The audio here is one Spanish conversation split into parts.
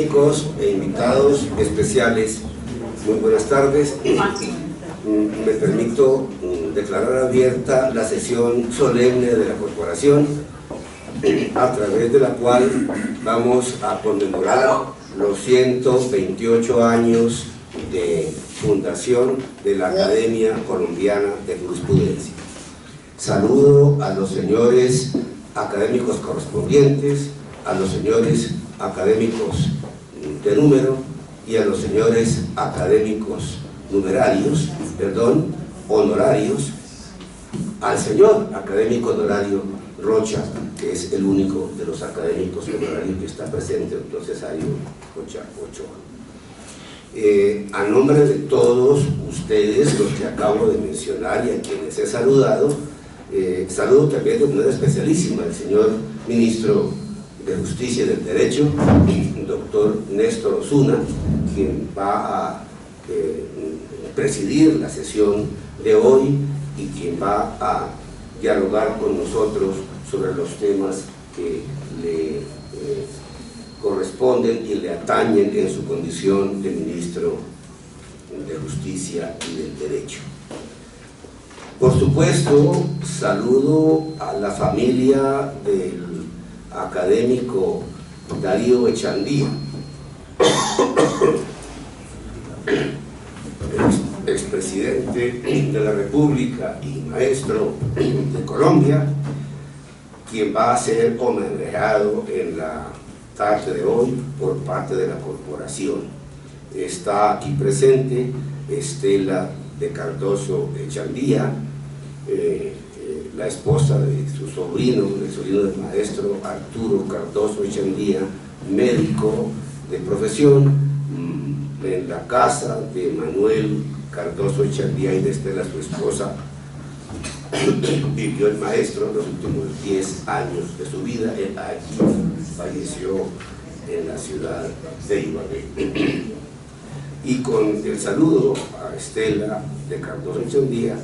académicos e invitados especiales, muy buenas tardes. Me permito declarar abierta la sesión solemne de la corporación, a través de la cual vamos a conmemorar los 128 años de fundación de la Academia Colombiana de Jurisprudencia. Saludo a los señores académicos correspondientes, a los señores académicos de número y a los señores académicos honorarios, al señor académico honorario Rocha, que es el único de los académicos honorarios que está presente, el doctor Cesario Rocha Ochoa. A nombre de todos ustedes, los que acabo de mencionar y a quienes he saludado, saludo también de manera especialísima al señor ministro de Justicia y del Derecho, el doctor Néstor Osuna, quien va a presidir la sesión de hoy y quien va a dialogar con nosotros sobre los temas que le corresponden y le atañen en su condición de ministro de Justicia y del Derecho. Por supuesto, saludo a la familia del académico Darío Echandía, expresidente de la República y maestro de Colombia, quien va a ser homenajeado en la tarde de hoy por parte de la corporación. Está aquí presente Estela de Cardoso Echandía, la esposa de su sobrino, el sobrino del maestro Arturo Cardoso Echandía, médico de profesión, en la casa de Manuel Cardoso Echandía y de Estela, su esposa. Vivió el maestro los últimos 10 años de su vida. Él aquí falleció en la ciudad de Ibagué. Y con el saludo a Estela de Cardoso Echandía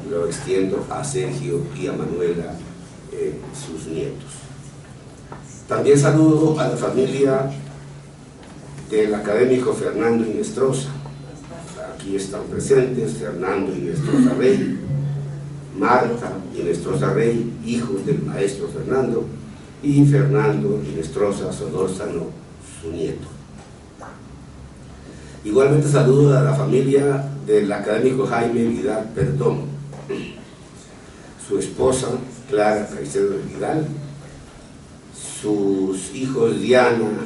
lo extiendo a Sergio y a Manuela, sus nietos. También saludo a la familia del académico Fernando Inestrosa. Aquí están presentes Fernando Inestrosa Rey, Marta Inestrosa Rey, hijos del maestro Fernando, y Fernando Inestrosa Solórzano, su nieto. Igualmente saludo a la familia del académico Jaime Vidal Perdón, su esposa Clara Caicedo Vidal, sus hijos Diana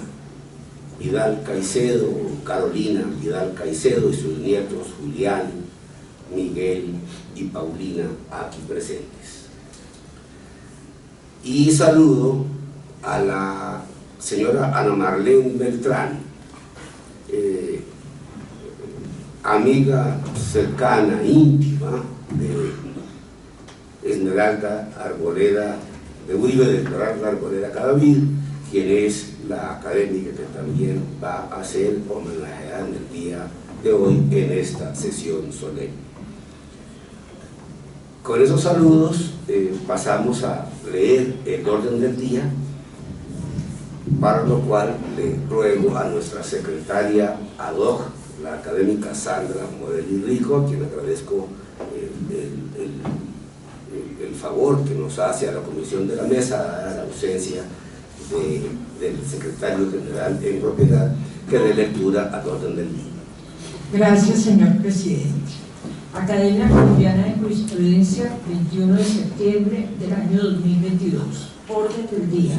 Vidal Caicedo, Carolina Vidal Caicedo y sus nietos Julián, Miguel y Paulina, aquí presentes. Y saludo a la señora Ana Marlene Beltrán, amiga cercana, íntima de Esmeralda Arboleda, de Uribe de Esmeralda Arboleda Cadavid, quien es la académica que también va a ser homenajeada en el día de hoy en esta sesión solemne. Con esos saludos pasamos a leer el orden del día, para lo cual le ruego a nuestra secretaria ad hoc, la académica Sandra Morelli Rico, a quien agradezco el favor que nos hace a la comisión de la mesa, a la ausencia del secretario general en propiedad, que dé lectura al orden del día. Gracias, señor presidente. Academia Colombiana de Jurisprudencia, 21 de septiembre del año 2022. Orden del día.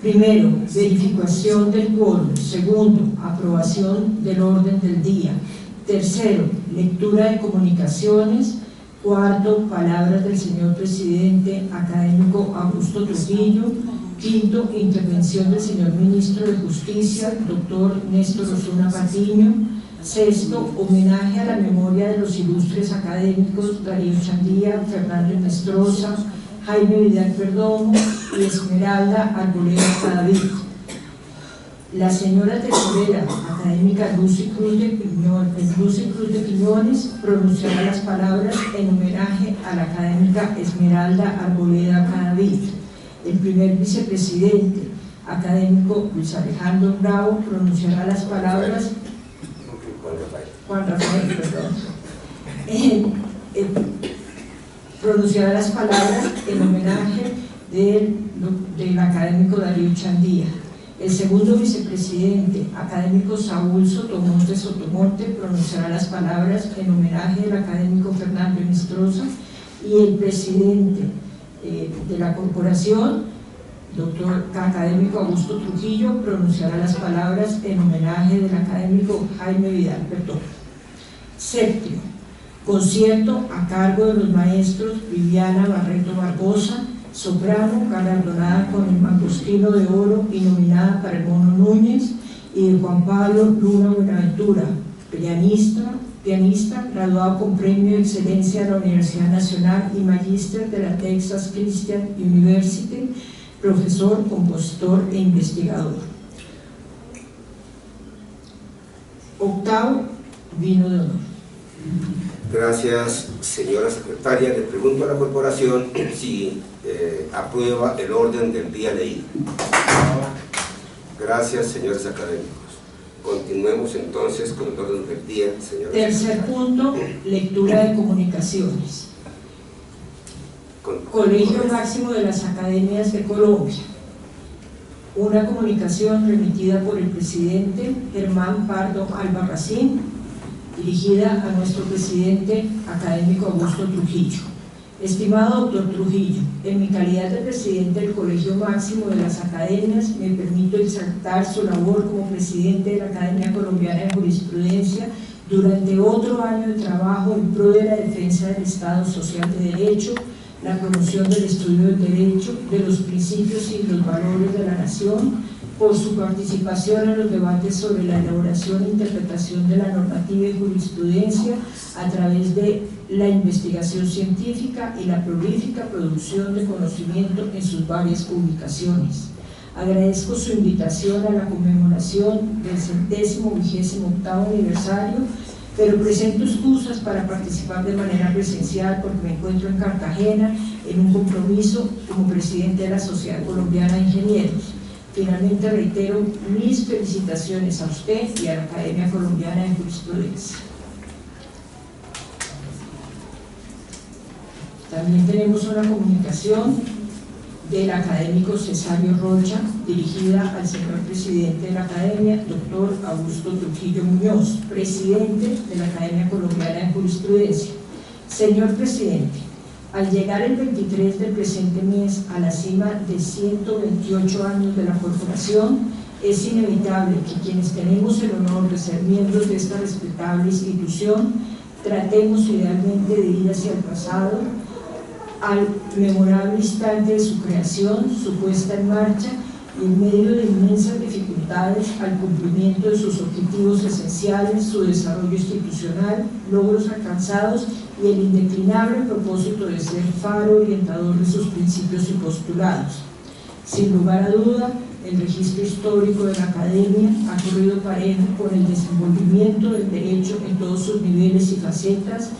Primero, verificación del quórum. Segundo, aprobación del orden del día. Tercero, lectura de comunicaciones. Cuarto, palabras del señor presidente académico Augusto Trujillo. Quinto, intervención del señor ministro de Justicia, doctor Néstor Osuna Patiño. Sexto, homenaje a la memoria de los ilustres académicos Darío Echandía, Fernando Inestrosa, Jaime Vidal Perdomo y Esmeralda Arboleda Cadavid. La señora tesorera académica Lucy Cruz de Quiñones pronunciará las palabras en homenaje a la académica Esmeralda Arboleda Cadavid. El primer vicepresidente Académico Luis Alejandro Bravo pronunciará las palabras. Juan Rafael, perdón. Pronunciará las palabras en homenaje del académico Darío Chandía. El segundo vicepresidente, académico Saúl Sotomonte Sotomonte, pronunciará las palabras en homenaje del académico Fernando Inestrosa, y el presidente de la corporación, doctor académico Augusto Trujillo, pronunciará las palabras en homenaje del académico Jaime Vidal Perdomo. Séptimo, concierto a cargo de los maestros Viviana Barreto Barbosa, soprano, galardonada con el Mangostino de Oro y nominada para el Mono Núñez, y de Juan Pablo Luna Buenaventura, pianista, graduado con Premio de Excelencia de la Universidad Nacional y Magíster de la Texas Christian University, profesor, compositor e investigador. Octavo, vino de honor. Gracias, señora secretaria. Le pregunto a la corporación si aprueba el orden del día leído. Gracias, señores académicos. Continuemos entonces con el orden del día, señora. Tercer punto, lectura de comunicaciones. Colegio Máximo de las Academias de Colombia. Una comunicación remitida por el presidente Germán Pardo Albarracín, dirigida a nuestro presidente académico Augusto Trujillo. Estimado doctor Trujillo, en mi calidad de presidente del Colegio Máximo de las Academias, me permito exaltar su labor como presidente de la Academia Colombiana de Jurisprudencia durante otro año de trabajo en pro de la defensa del Estado Social de Derecho, la promoción del estudio del derecho, de los principios y los valores de la nación, por su participación en los debates sobre la elaboración e interpretación de la normativa y jurisprudencia a través de la investigación científica y la prolífica producción de conocimiento en sus varias publicaciones. Agradezco su invitación a la conmemoración del 128º aniversario, pero presento excusas para participar de manera presencial porque me encuentro en Cartagena en un compromiso como presidente de la Sociedad Colombiana de Ingenieros. Finalmente reitero mis felicitaciones a usted y a la Academia Colombiana de Jurisprudencia. También tenemos una comunicación del académico Cesario Rocha, dirigida al señor presidente de la Academia, doctor Augusto Trujillo Muñoz, presidente de la Academia Colombiana de Jurisprudencia. Señor presidente, al llegar el 23 del presente mes a la cima de 128 años de la corporación, es inevitable que quienes tenemos el honor de ser miembros de esta respetable institución tratemos idealmente de ir hacia el pasado, al memorable instante de su creación, su puesta en marcha y en medio de inmensas dificultades al cumplimiento de sus objetivos esenciales, su desarrollo institucional, logros alcanzados y el indeclinable propósito de ser faro orientador de sus principios y postulados. Sin lugar a duda, el registro histórico de la Academia ha corrido parejo con el desenvolvimiento del derecho en todos sus niveles y facetas,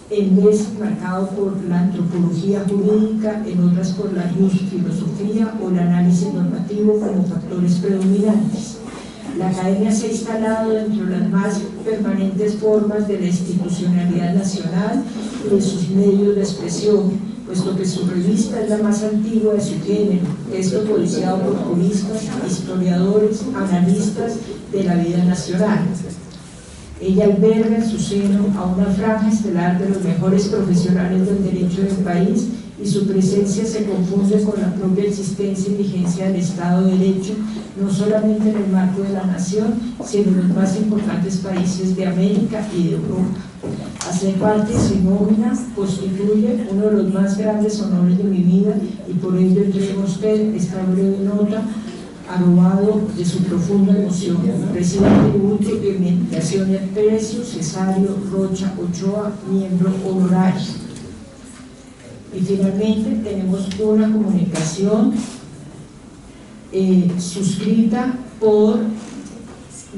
en vez marcado por la antropología jurídica, en otras por la filosofía o el análisis normativo como factores predominantes. La Academia se ha instalado dentro de las más permanentes formas de la institucionalidad nacional y de sus medios de expresión, puesto que su revista es la más antigua de su género, texto codiciado por juristas, historiadores, analistas de la vida nacional. Ella alberga en su seno a una franja estelar de los mejores profesionales del derecho del país y su presencia se confunde con la propia existencia y vigencia del Estado de Derecho, no solamente en el marco de la nación, sino en los más importantes países de América y de Europa. Hacer parte de su nómina constituye uno de los más grandes honores de mi vida y por ello entrego a usted esta breve nota arrobado de su profunda emoción. Recibe el tributo y meditación y aprecio Cesario Rocha Ochoa, miembro honorario. Y finalmente tenemos una comunicación suscrita por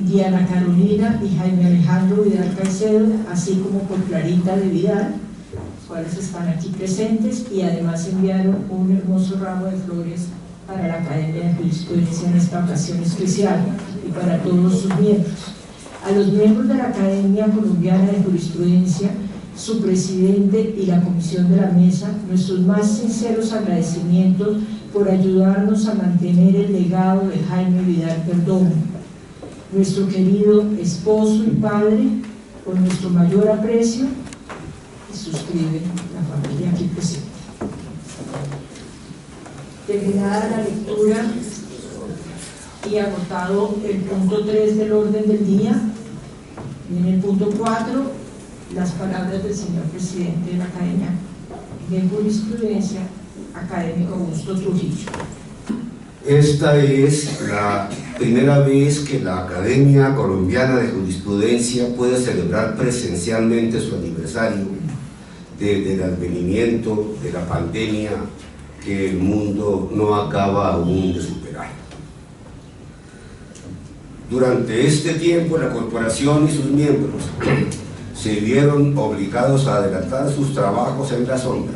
Diana Carolina y Jaime Alejandro Vidal Caicedo, así como por Clarita de Vidal, los cuales están aquí presentes, y además enviaron un hermoso ramo de flores para la Academia de Jurisprudencia en esta ocasión especial y para todos sus miembros. A los miembros de la Academia Colombiana de Jurisprudencia, su presidente y la comisión de la mesa, nuestros más sinceros agradecimientos por ayudarnos a mantener el legado de Jaime Vidal Perdomo, nuestro querido esposo y padre, con nuestro mayor aprecio, y suscribe la familia aquí presente. Terminada la lectura y agotado el punto 3 del orden del día, en el punto 4, las palabras del señor presidente de la Academia de Jurisprudencia, académico Augusto Trujillo. Esta es la primera vez que la Academia Colombiana de Jurisprudencia puede celebrar presencialmente su aniversario desde el advenimiento de la pandemia que el mundo no acaba aún de superar. Durante este tiempo, la corporación y sus miembros se vieron obligados a adelantar sus trabajos en la sombra,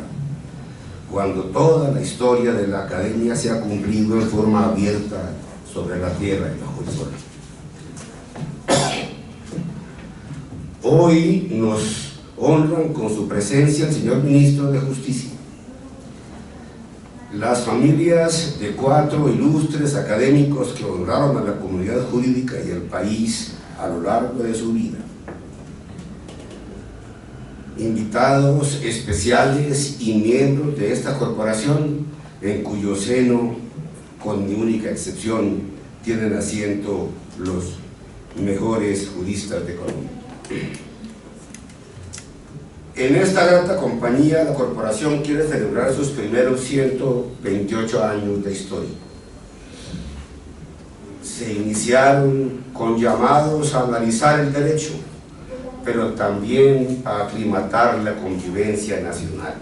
cuando toda la historia de la Academia se ha cumplido en forma abierta sobre la tierra y bajo el sol. Hoy nos honran con su presencia el señor Ministro de Justicia, las familias de 4 ilustres académicos que honraron a la comunidad jurídica y al país a lo largo de su vida, invitados especiales y miembros de esta corporación, en cuyo seno, con mi única excepción, tienen asiento los mejores juristas de Colombia. En esta grata compañía, la corporación quiere celebrar sus primeros 128 años de historia. Se iniciaron con llamados a analizar el derecho, pero también a aclimatar la convivencia nacional.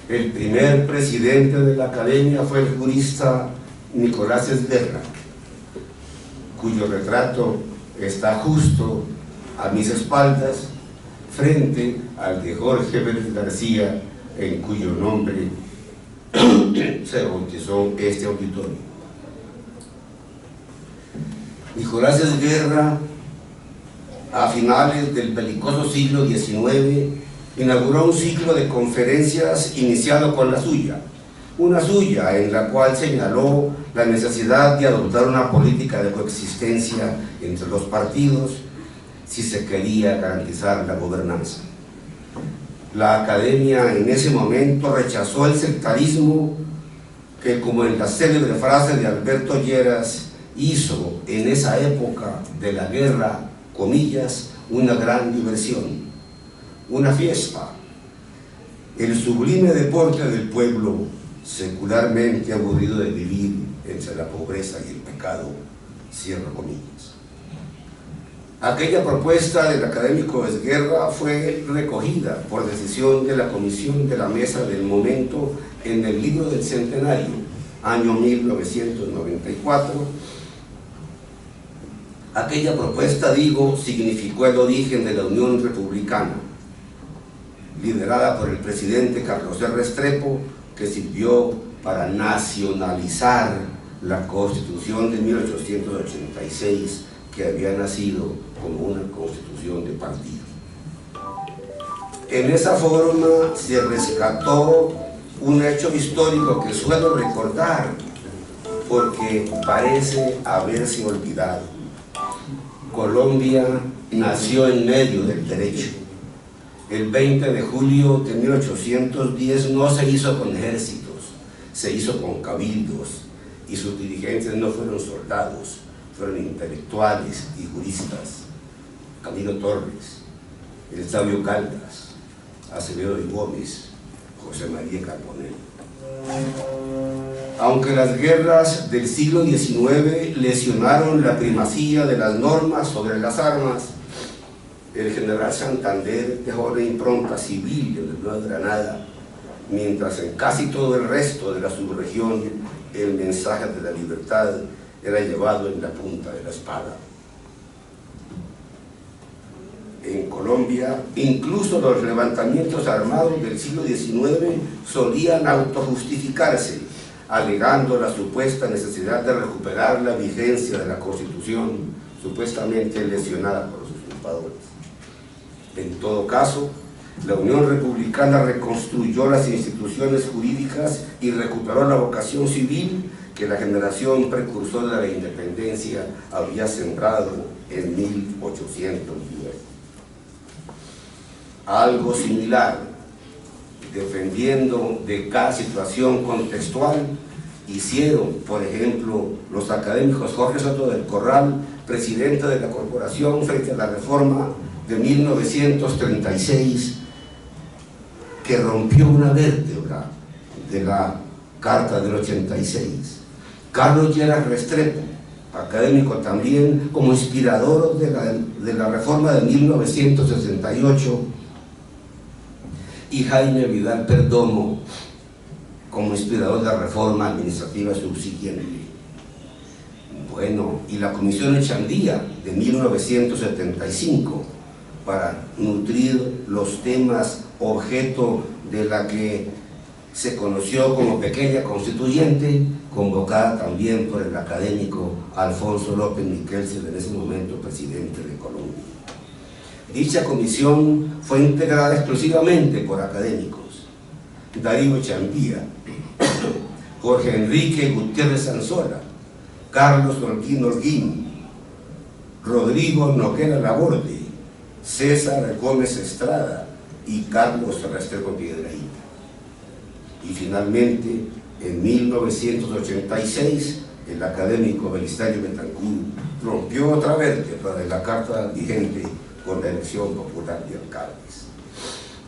El primer presidente de la Academia fue el jurista Nicolás Esguerra, cuyo retrato está justo a mis espaldas, frente al de Jorge Vélez García, en cuyo nombre se bautizó este auditorio. Nicolás Esguerra, a finales del belicoso siglo XIX, inauguró un ciclo de conferencias iniciado con la suya, una suya en la cual señaló la necesidad de adoptar una política de coexistencia entre los partidos si se quería garantizar la gobernanza. La Academia en ese momento rechazó el sectarismo que, como en la célebre frase de Alberto Lleras, hizo en esa época de la guerra, comillas, una gran diversión, una fiesta, el sublime deporte del pueblo secularmente aburrido de vivir entre la pobreza y el pecado, cierro comillas. Aquella propuesta del académico Esguerra fue recogida por decisión de la comisión de la mesa del momento en el libro del centenario, año 1994. Aquella propuesta, digo, significó el origen de la Unión Republicana, liderada por el presidente Carlos R. Restrepo, que sirvió para nacionalizar la Constitución de 1886, que había nacido como una constitución de partido. En esa forma se rescató un hecho histórico que suelo recordar porque parece haberse olvidado. Colombia nació en medio del derecho. El 20 de julio de 1810 no se hizo con ejércitos, se hizo con cabildos, y sus dirigentes no fueron soldados, fueron intelectuales y juristas: Camilo Torres, el sabio Caldas, Acevedo y Gómez, José María Carbonell. Aunque las guerras del siglo XIX lesionaron la primacía de las normas sobre las armas, el general Santander dejó la impronta civil en la Nueva Granada, mientras en casi todo el resto de la subregión el mensaje de la libertad era llevado en la punta de la espada. En Colombia, incluso los levantamientos armados del siglo XIX solían autojustificarse alegando la supuesta necesidad de recuperar la vigencia de la Constitución, supuestamente lesionada por los usurpadores. En todo caso, la Unión Republicana reconstruyó las instituciones jurídicas y recuperó la vocación civil que la generación precursora de la independencia había sembrado en 1810. Algo similar, defendiendo de cada situación contextual, hicieron, por ejemplo, los académicos Jorge Soto del Corral, presidente de la corporación frente a la reforma de 1936, que rompió una vértebra de la Carta del 86. Carlos Lleras Restrepo, académico también, como inspirador de la reforma de 1968, y Jaime Vidal Perdomo, como inspirador de la reforma administrativa subsiguiente. Bueno, y la Comisión Echandía de 1975, para nutrir los temas objeto de la que se conoció como Pequeña Constituyente, convocada también por el académico Alfonso López Miquelsen, en ese momento presidente de Colombia. Dicha comisión fue integrada exclusivamente por académicos: Darío Echandía, Jorge Enrique Gutiérrez Sanzola, Carlos Holguín Holguín, Rodrigo Noguera Laborde, César Gómez Estrada y Carlos Restrepo Piedrahíta. Y finalmente, en 1986, el académico Belisario Betancur rompió otra vértebra de la Carta vigente con la elección popular de alcaldes.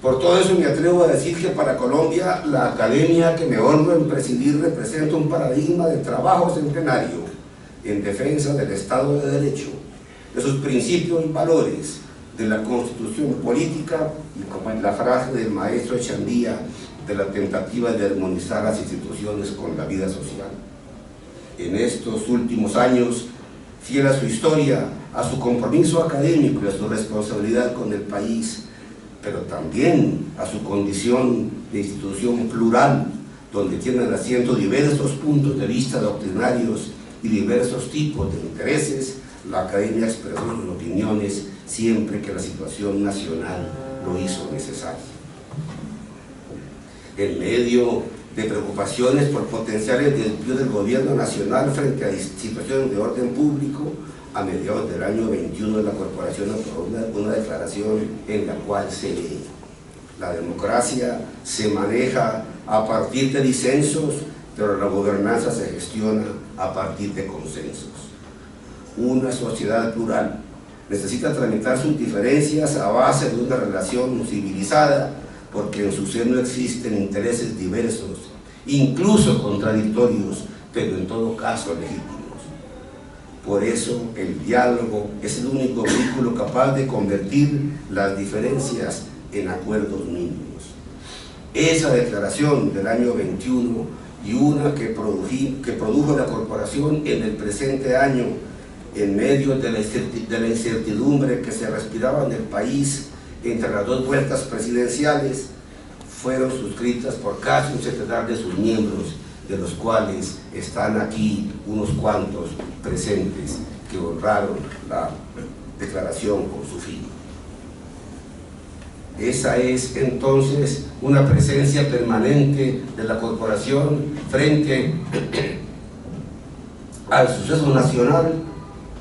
Por todo eso me atrevo a decir que para Colombia la academia que me honro en presidir representa un paradigma de trabajo centenario en defensa del Estado de Derecho, de sus principios y valores, de la Constitución política y, como en la frase del maestro Echandía, de la tentativa de armonizar las instituciones con la vida social. En estos últimos años, fiel a su historia, a su compromiso académico y a su responsabilidad con el país, pero también a su condición de institución plural, donde tienen asiento diversos puntos de vista doctrinarios y diversos tipos de intereses, la academia expresó sus opiniones siempre que la situación nacional lo hizo necesario. En medio de preocupaciones por potenciales desvíos del gobierno nacional frente a situaciones de orden público, a mediados del año 21 la corporación aprobó una declaración en la cual se lee: la democracia se maneja a partir de disensos, pero la gobernanza se gestiona a partir de consensos. Una sociedad plural necesita tramitar sus diferencias a base de una relación civilizada, porque en su seno existen intereses diversos, incluso contradictorios, pero en todo caso legítimos. Por eso el diálogo es el único vehículo capaz de convertir las diferencias en acuerdos mínimos. Esa declaración del año 21 y una que produjo la corporación en el presente año, en medio de la incertidumbre que se respiraba en el país entre las dos vueltas presidenciales, fueron suscritas por casi un centenar de sus miembros, de los cuales están aquí unos cuantos presentes que honraron la declaración con su firma. Esa es entonces una presencia permanente de la corporación frente al suceso nacional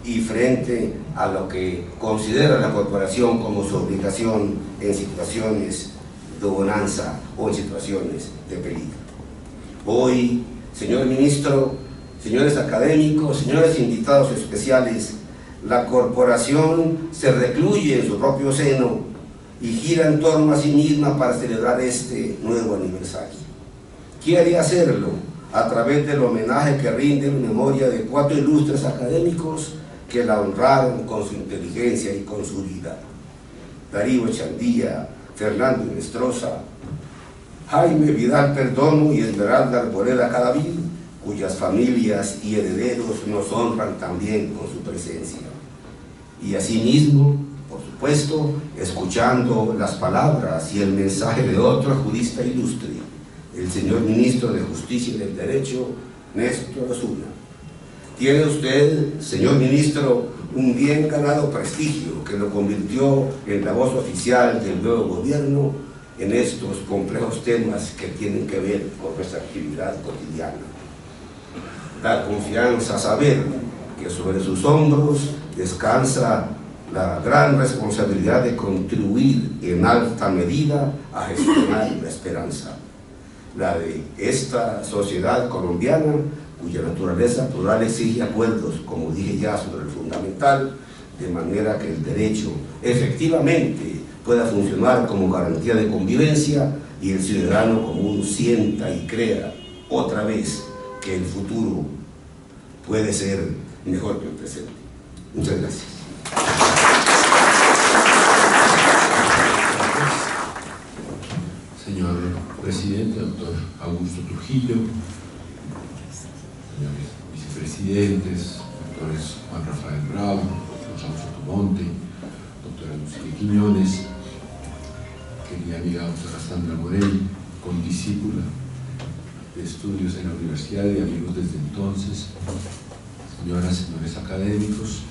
y frente a lo que considera la corporación como su obligación en situaciones de bonanza o en situaciones de peligro. Hoy, señor ministro, señores académicos, señores invitados especiales, la corporación se recluye en su propio seno y gira en torno a sí misma para celebrar este nuevo aniversario. Quiere hacerlo a través del homenaje que rinde en memoria de 4 ilustres académicos que la honraron con su inteligencia y con su vida: Darío Echandía, Fernando Inestrosa, Jaime Vidal Perdomo y Esmeralda Arboleda Cadavid, cuyas familias y herederos nos honran también con su presencia. Y asimismo, por supuesto, escuchando las palabras y el mensaje de otro jurista ilustre, el señor Ministro de Justicia y del Derecho, Néstor Osuna. Tiene usted, señor Ministro, un bien ganado prestigio que lo convirtió en la voz oficial del nuevo gobierno en estos complejos temas que tienen que ver con nuestra actividad cotidiana. Da confianza saber que sobre sus hombros descansa la gran responsabilidad de contribuir en alta medida a gestionar la esperanza, la de esta sociedad colombiana cuya naturaleza plural exige acuerdos, como dije ya, sobre el fundamental, de manera que el derecho efectivamente pueda funcionar como garantía de convivencia y el ciudadano común sienta y crea otra vez que el futuro puede ser mejor que el presente. Muchas gracias. Señor presidente, doctor Augusto Trujillo, señores vicepresidentes, doctores Juan Rafael Bravo, Gonzalo Sotomonte, doctora Lucía Quiñones, querida amiga doctora Sandra Morel, condiscípula de estudios en la universidad y amigos desde entonces, señoras y señores académicos,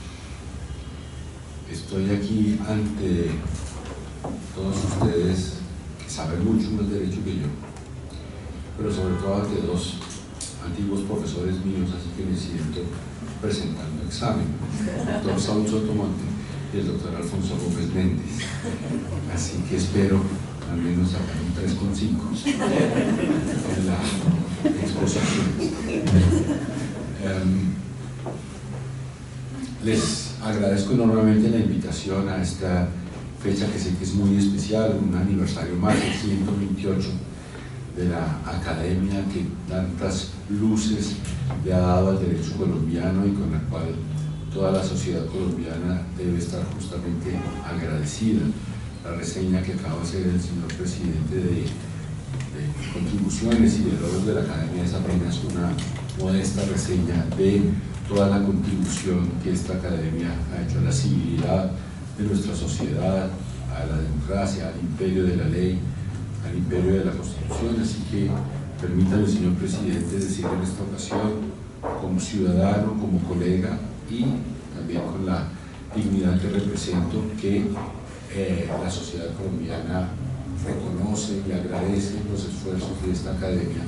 estoy aquí ante todos ustedes que saben mucho más derecho que yo, pero sobre todo ante dos antiguos profesores míos, así que me siento presentando examen, el doctor Saúl Sotomonte y el doctor Alfonso López Méndez, así que espero al menos sacar un 3,5 en la exposición. Les agradezco enormemente la invitación a esta fecha que sé que es muy especial, un aniversario más, el 128 de la academia que tantas luces le ha dado al derecho colombiano y con la cual toda la sociedad colombiana debe estar justamente agradecida. La reseña que acaba de hacer el señor presidente de contribuciones y de logros de la academia es apenas una modesta reseña de toda la contribución que esta academia ha hecho a la civilidad de nuestra sociedad, a la democracia, al imperio de la ley, al imperio de la Constitución. Así que permítame, señor presidente, decir en esta ocasión, como ciudadano, como colega y también con la dignidad que represento, que la sociedad colombiana reconoce y agradece los esfuerzos de esta academia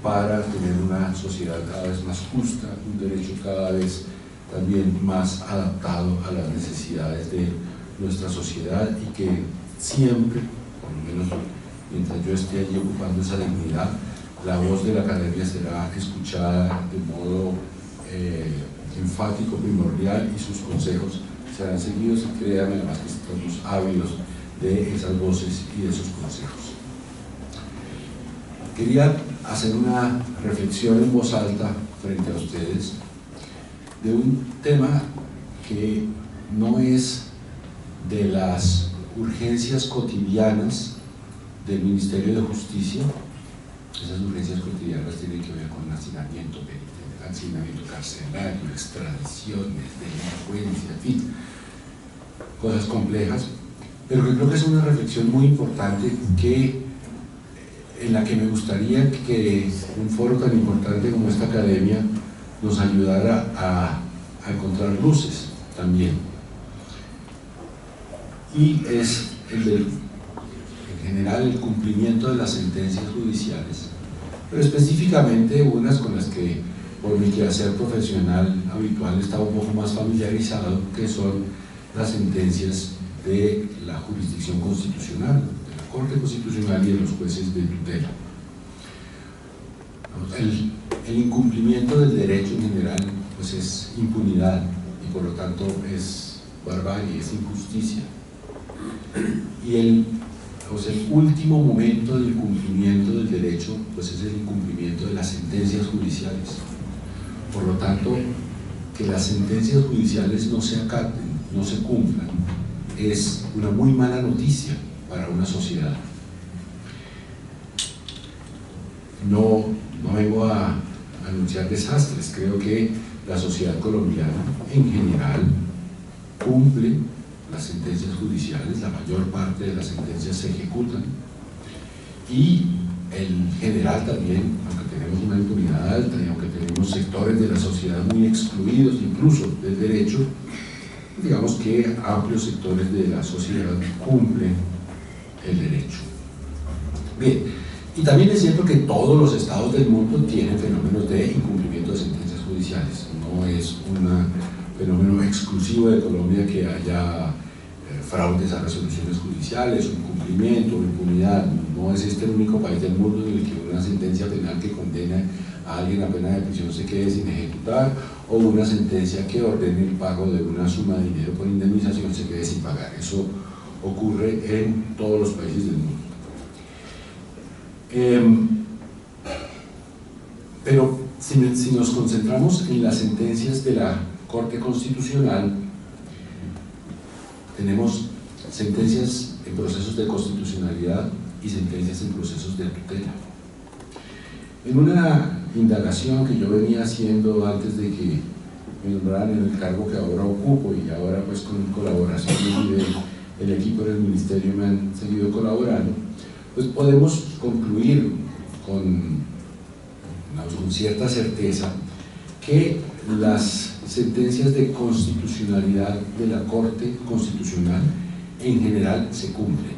para tener una sociedad cada vez más justa, un derecho cada vez también más adaptado a las necesidades de nuestra sociedad y que siempre, por lo menos mientras yo esté allí ocupando esa dignidad, la voz de la academia será escuchada de modo enfático, primordial, y sus consejos serán seguidos, y créanme además que estamos ávidos de esas voces y de esos consejos. Quería hacer una reflexión en voz alta frente a ustedes de un tema que no es de las urgencias cotidianas del Ministerio de Justicia. Esas urgencias cotidianas tienen que ver con hacinamiento carcelario, extradiciones, delincuencia, en fin, cosas complejas, pero que creo que es una reflexión muy importante en la que me gustaría que un foro tan importante como esta academia nos ayudara a encontrar luces también. Y es en general el cumplimiento de las sentencias judiciales, pero específicamente unas con las que por mi quehacer profesional habitual estaba un poco más familiarizado, que son las sentencias de la jurisdicción constitucional, de la Corte Constitucional y de los jueces de tutela. El incumplimiento del derecho en general pues es impunidad y por lo tanto es barbarie, es injusticia. Y el último momento del cumplimiento del derecho pues es el incumplimiento de las sentencias judiciales. Por lo tanto, que las sentencias judiciales no se acaten, no se cumplan, es una muy mala noticia para una sociedad. No vengo a anunciar desastres, creo que la sociedad colombiana en general cumple las sentencias judiciales, la mayor parte de las sentencias se ejecutan y el general también, aunque tenemos una impunidad alta y aunque tenemos sectores de la sociedad muy excluidos incluso del derecho, digamos que amplios sectores de la sociedad cumplen el derecho. Bien, y también es cierto que todos los estados del mundo tienen fenómenos de incumplimiento de sentencias judiciales. No es un fenómeno exclusivo de Colombia que haya fraudes a resoluciones judiciales, un incumplimiento, una impunidad. No es este el único país del mundo en el que una sentencia penal que condena a alguien a pena de prisión se quede sin ejecutar, o una sentencia que ordene el pago de una suma de dinero por indemnización se quede sin pagar. Eso ocurre en todos los países del mundo. Pero si nos concentramos en las sentencias de la Corte Constitucional, tenemos sentencias en procesos de constitucionalidad y sentencias en procesos de tutela. En una indagación que yo venía haciendo antes de que me nombraran en el cargo que ahora ocupo, y ahora pues con colaboración del equipo del ministerio me han seguido colaborando, pues podemos concluir con cierta certeza que las sentencias de constitucionalidad de la Corte Constitucional en general se cumplen.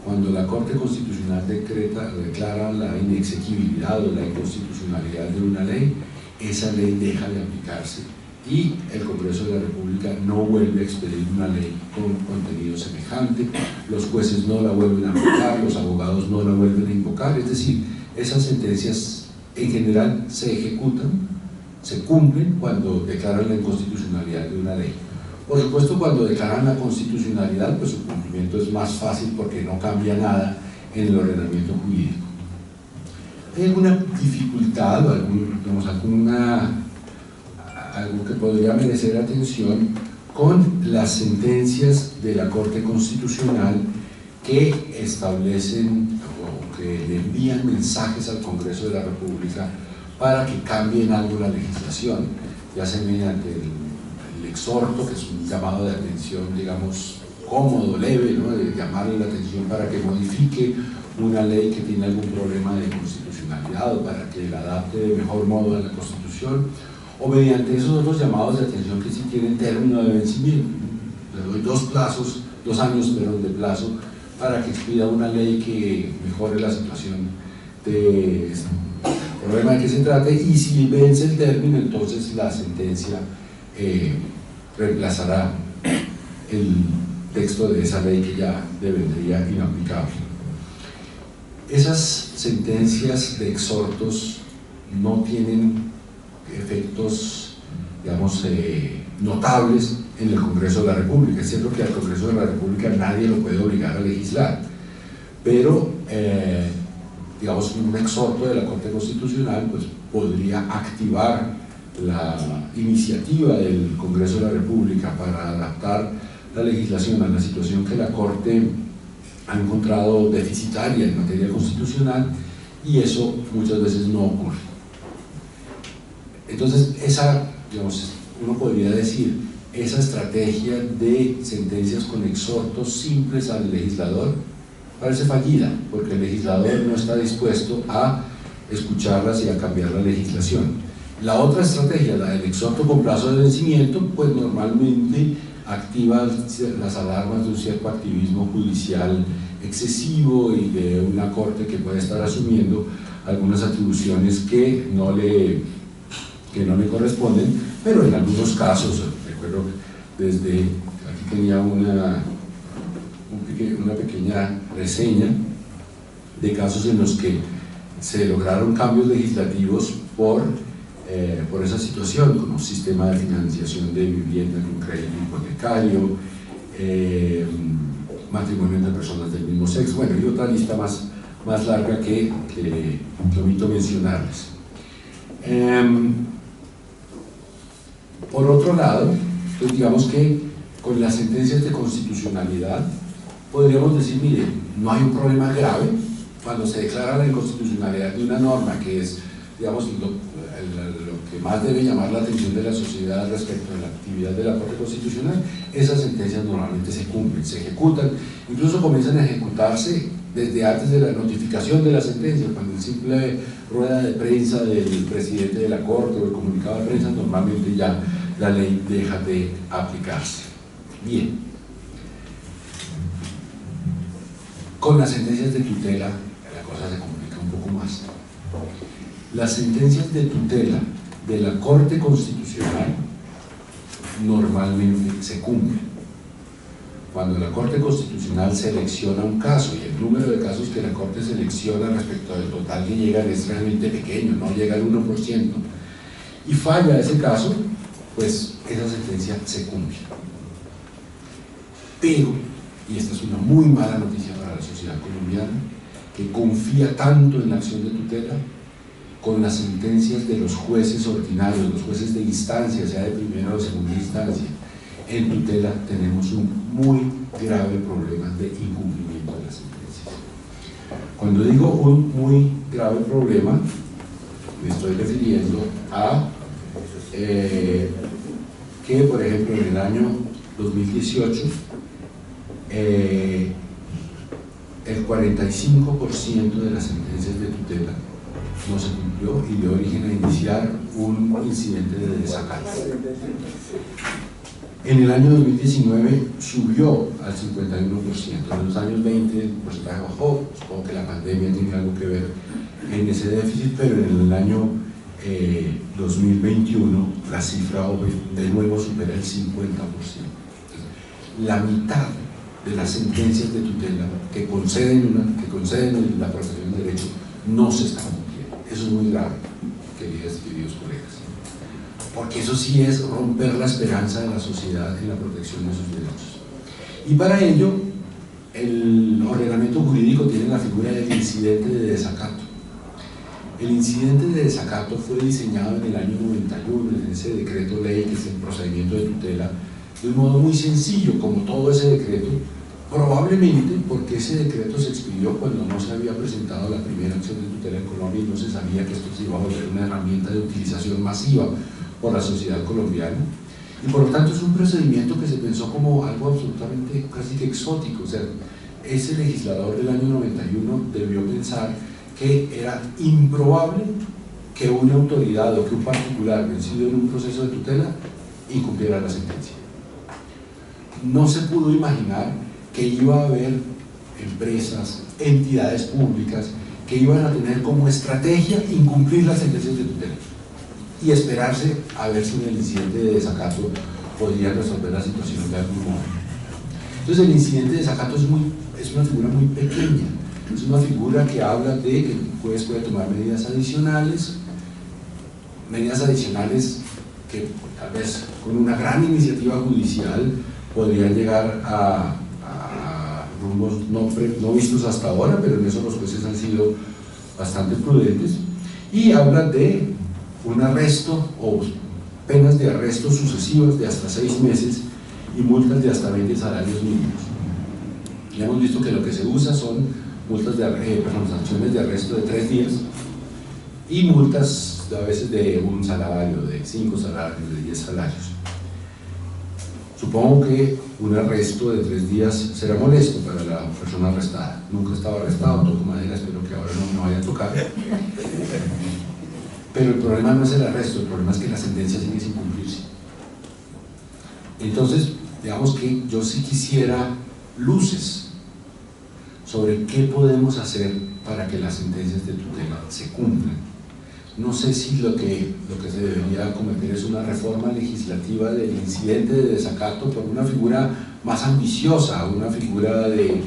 Cuando la Corte Constitucional declara la inexequibilidad o la inconstitucionalidad de una ley, esa ley deja de aplicarse y el Congreso de la República no vuelve a expedir una ley con contenido semejante, los jueces no la vuelven a aplicar, los abogados no la vuelven a invocar, es decir, esas sentencias en general se ejecutan, se cumplen cuando declaran la inconstitucionalidad de una ley. Por supuesto, cuando declaran la constitucionalidad, pues su cumplimiento es más fácil porque no cambia nada en el ordenamiento jurídico. ¿Hay alguna dificultad o algo que podría merecer atención con las sentencias de la Corte Constitucional que establecen o que le envían mensajes al Congreso de la República para que cambien algo la legislación, ya sea mediante el exhorto, que es un llamado de atención, digamos, cómodo, leve, ¿no?, de llamarle la atención para que modifique una ley que tiene algún problema de constitucionalidad o para que la adapte de mejor modo a la Constitución, o mediante esos otros llamados de atención que sí tienen término de vencimiento. Le doy 2 años de plazo para que expida una ley que mejore la situación del problema de que se trate, y si vence el término, entonces la sentencia reemplazará el texto de esa ley que ya devendría inaplicable. Esas sentencias de exhortos no tienen efectos, digamos, notables en el Congreso de la República. Es cierto que al Congreso de la República nadie lo puede obligar a legislar, pero digamos, un exhorto de la Corte Constitucional pues podría activar la iniciativa del Congreso de la República para adaptar la legislación a la situación que la Corte ha encontrado deficitaria en materia constitucional, y eso muchas veces no ocurre. Entonces, digamos, uno podría decir, esa estrategia de sentencias con exhortos simples al legislador parece fallida, porque el legislador no está dispuesto a escucharlas y a cambiar la legislación. La otra estrategia, la del exhorto con plazo de vencimiento, pues normalmente activa las alarmas de un cierto activismo judicial excesivo y de una corte que puede estar asumiendo algunas atribuciones que no le corresponden, pero en algunos casos, recuerdo desde aquí tenía una pequeña reseña de casos en los que se lograron cambios legislativos por esa situación, como sistema de financiación de vivienda con crédito hipotecario, matrimonio entre personas del mismo sexo, bueno, y otra lista más larga que omito mencionarles. Por otro lado, pues digamos que con las sentencias de constitucionalidad podríamos decir, mire, no hay un problema grave cuando se declara la inconstitucionalidad de una norma que es digamos, lo que más debe llamar la atención de la sociedad respecto a la actividad de la Corte Constitucional, esas sentencias normalmente se cumplen, se ejecutan, incluso comienzan a ejecutarse desde antes de la notificación de la sentencia, cuando en simple rueda de prensa del presidente de la Corte o el comunicado de prensa, normalmente ya la ley deja de aplicarse. Bien. Con las sentencias de tutela, la cosa se complica un poco más. Las sentencias de tutela de la Corte Constitucional normalmente se cumplen. Cuando la Corte Constitucional selecciona un caso, y el número de casos que la Corte selecciona respecto al total que llegan es realmente pequeño, no llega al 1%, y falla ese caso, pues esa sentencia se cumple. Pero, y esta es una muy mala noticia para la sociedad colombiana, que confía tanto en la acción de tutela, con las sentencias de los jueces ordinarios, los jueces de instancia, sea de primera o de segunda instancia, en tutela tenemos un muy grave problema de incumplimiento de las sentencias. Cuando digo un muy grave problema, me estoy refiriendo a que, por ejemplo, en el año 2018, el 45% de las sentencias de tutela no se cumplió y dio origen a iniciar un incidente de desacato. En el año 2019 subió al 51%, en los años 20 el porcentaje bajó, supongo que la pandemia tiene algo que ver en ese déficit, pero en el año 2021 la cifra de nuevo supera el 50%. La mitad de las sentencias de tutela que conceden la protección de derecho no se están cumpliendo. Eso es muy grave, queridas y queridos colegas, porque eso sí es romper la esperanza de la sociedad en la protección de sus derechos. Y para ello, el ordenamiento jurídico tiene la figura del incidente de desacato. El incidente de desacato fue diseñado en el año 91, en ese decreto ley, que es el procedimiento de tutela, de un modo muy sencillo, como todo ese decreto, probablemente porque ese decreto se expidió cuando no se había presentado la primera acción de tutela en Colombia y no se sabía que esto se iba a volver una herramienta de utilización masiva por la sociedad colombiana, y por lo tanto es un procedimiento que se pensó como algo absolutamente casi que exótico. O sea, ese legislador del año 91 debió pensar que era improbable que una autoridad o que un particular vencido en un proceso de tutela incumpliera la sentencia. No se pudo imaginar que iba a haber empresas, entidades públicas que iban a tener como estrategia incumplir las sentencias de tutela y esperarse a ver si en el incidente de desacato podrían resolver la situación de algún modo. Entonces el incidente de desacato es una figura muy pequeña, es una figura que habla de que el juez puede tomar medidas adicionales que tal vez con una gran iniciativa judicial podrían llegar a rumbos no vistos hasta ahora, pero en eso los jueces han sido bastante prudentes, y habla de un arresto o penas de arresto sucesivas de hasta 6 meses y multas de hasta 20 salarios mínimos. Ya hemos visto que lo que se usa son sanciones de arresto de 3 días y multas a veces de un salario, de 5 salarios, de 10 salarios. Supongo que un arresto de 3 días será molesto para la persona arrestada. Nunca estaba arrestado, toco madera, espero que ahora no me vaya a tocar. Pero el problema no es el arresto, el problema es que la sentencia sigue sin cumplirse. Entonces, digamos que yo sí quisiera luces sobre qué podemos hacer para que las sentencias de tutela se cumplan. No sé si lo que se debería cometer es una reforma legislativa del incidente de desacato por una figura más ambiciosa, una figura de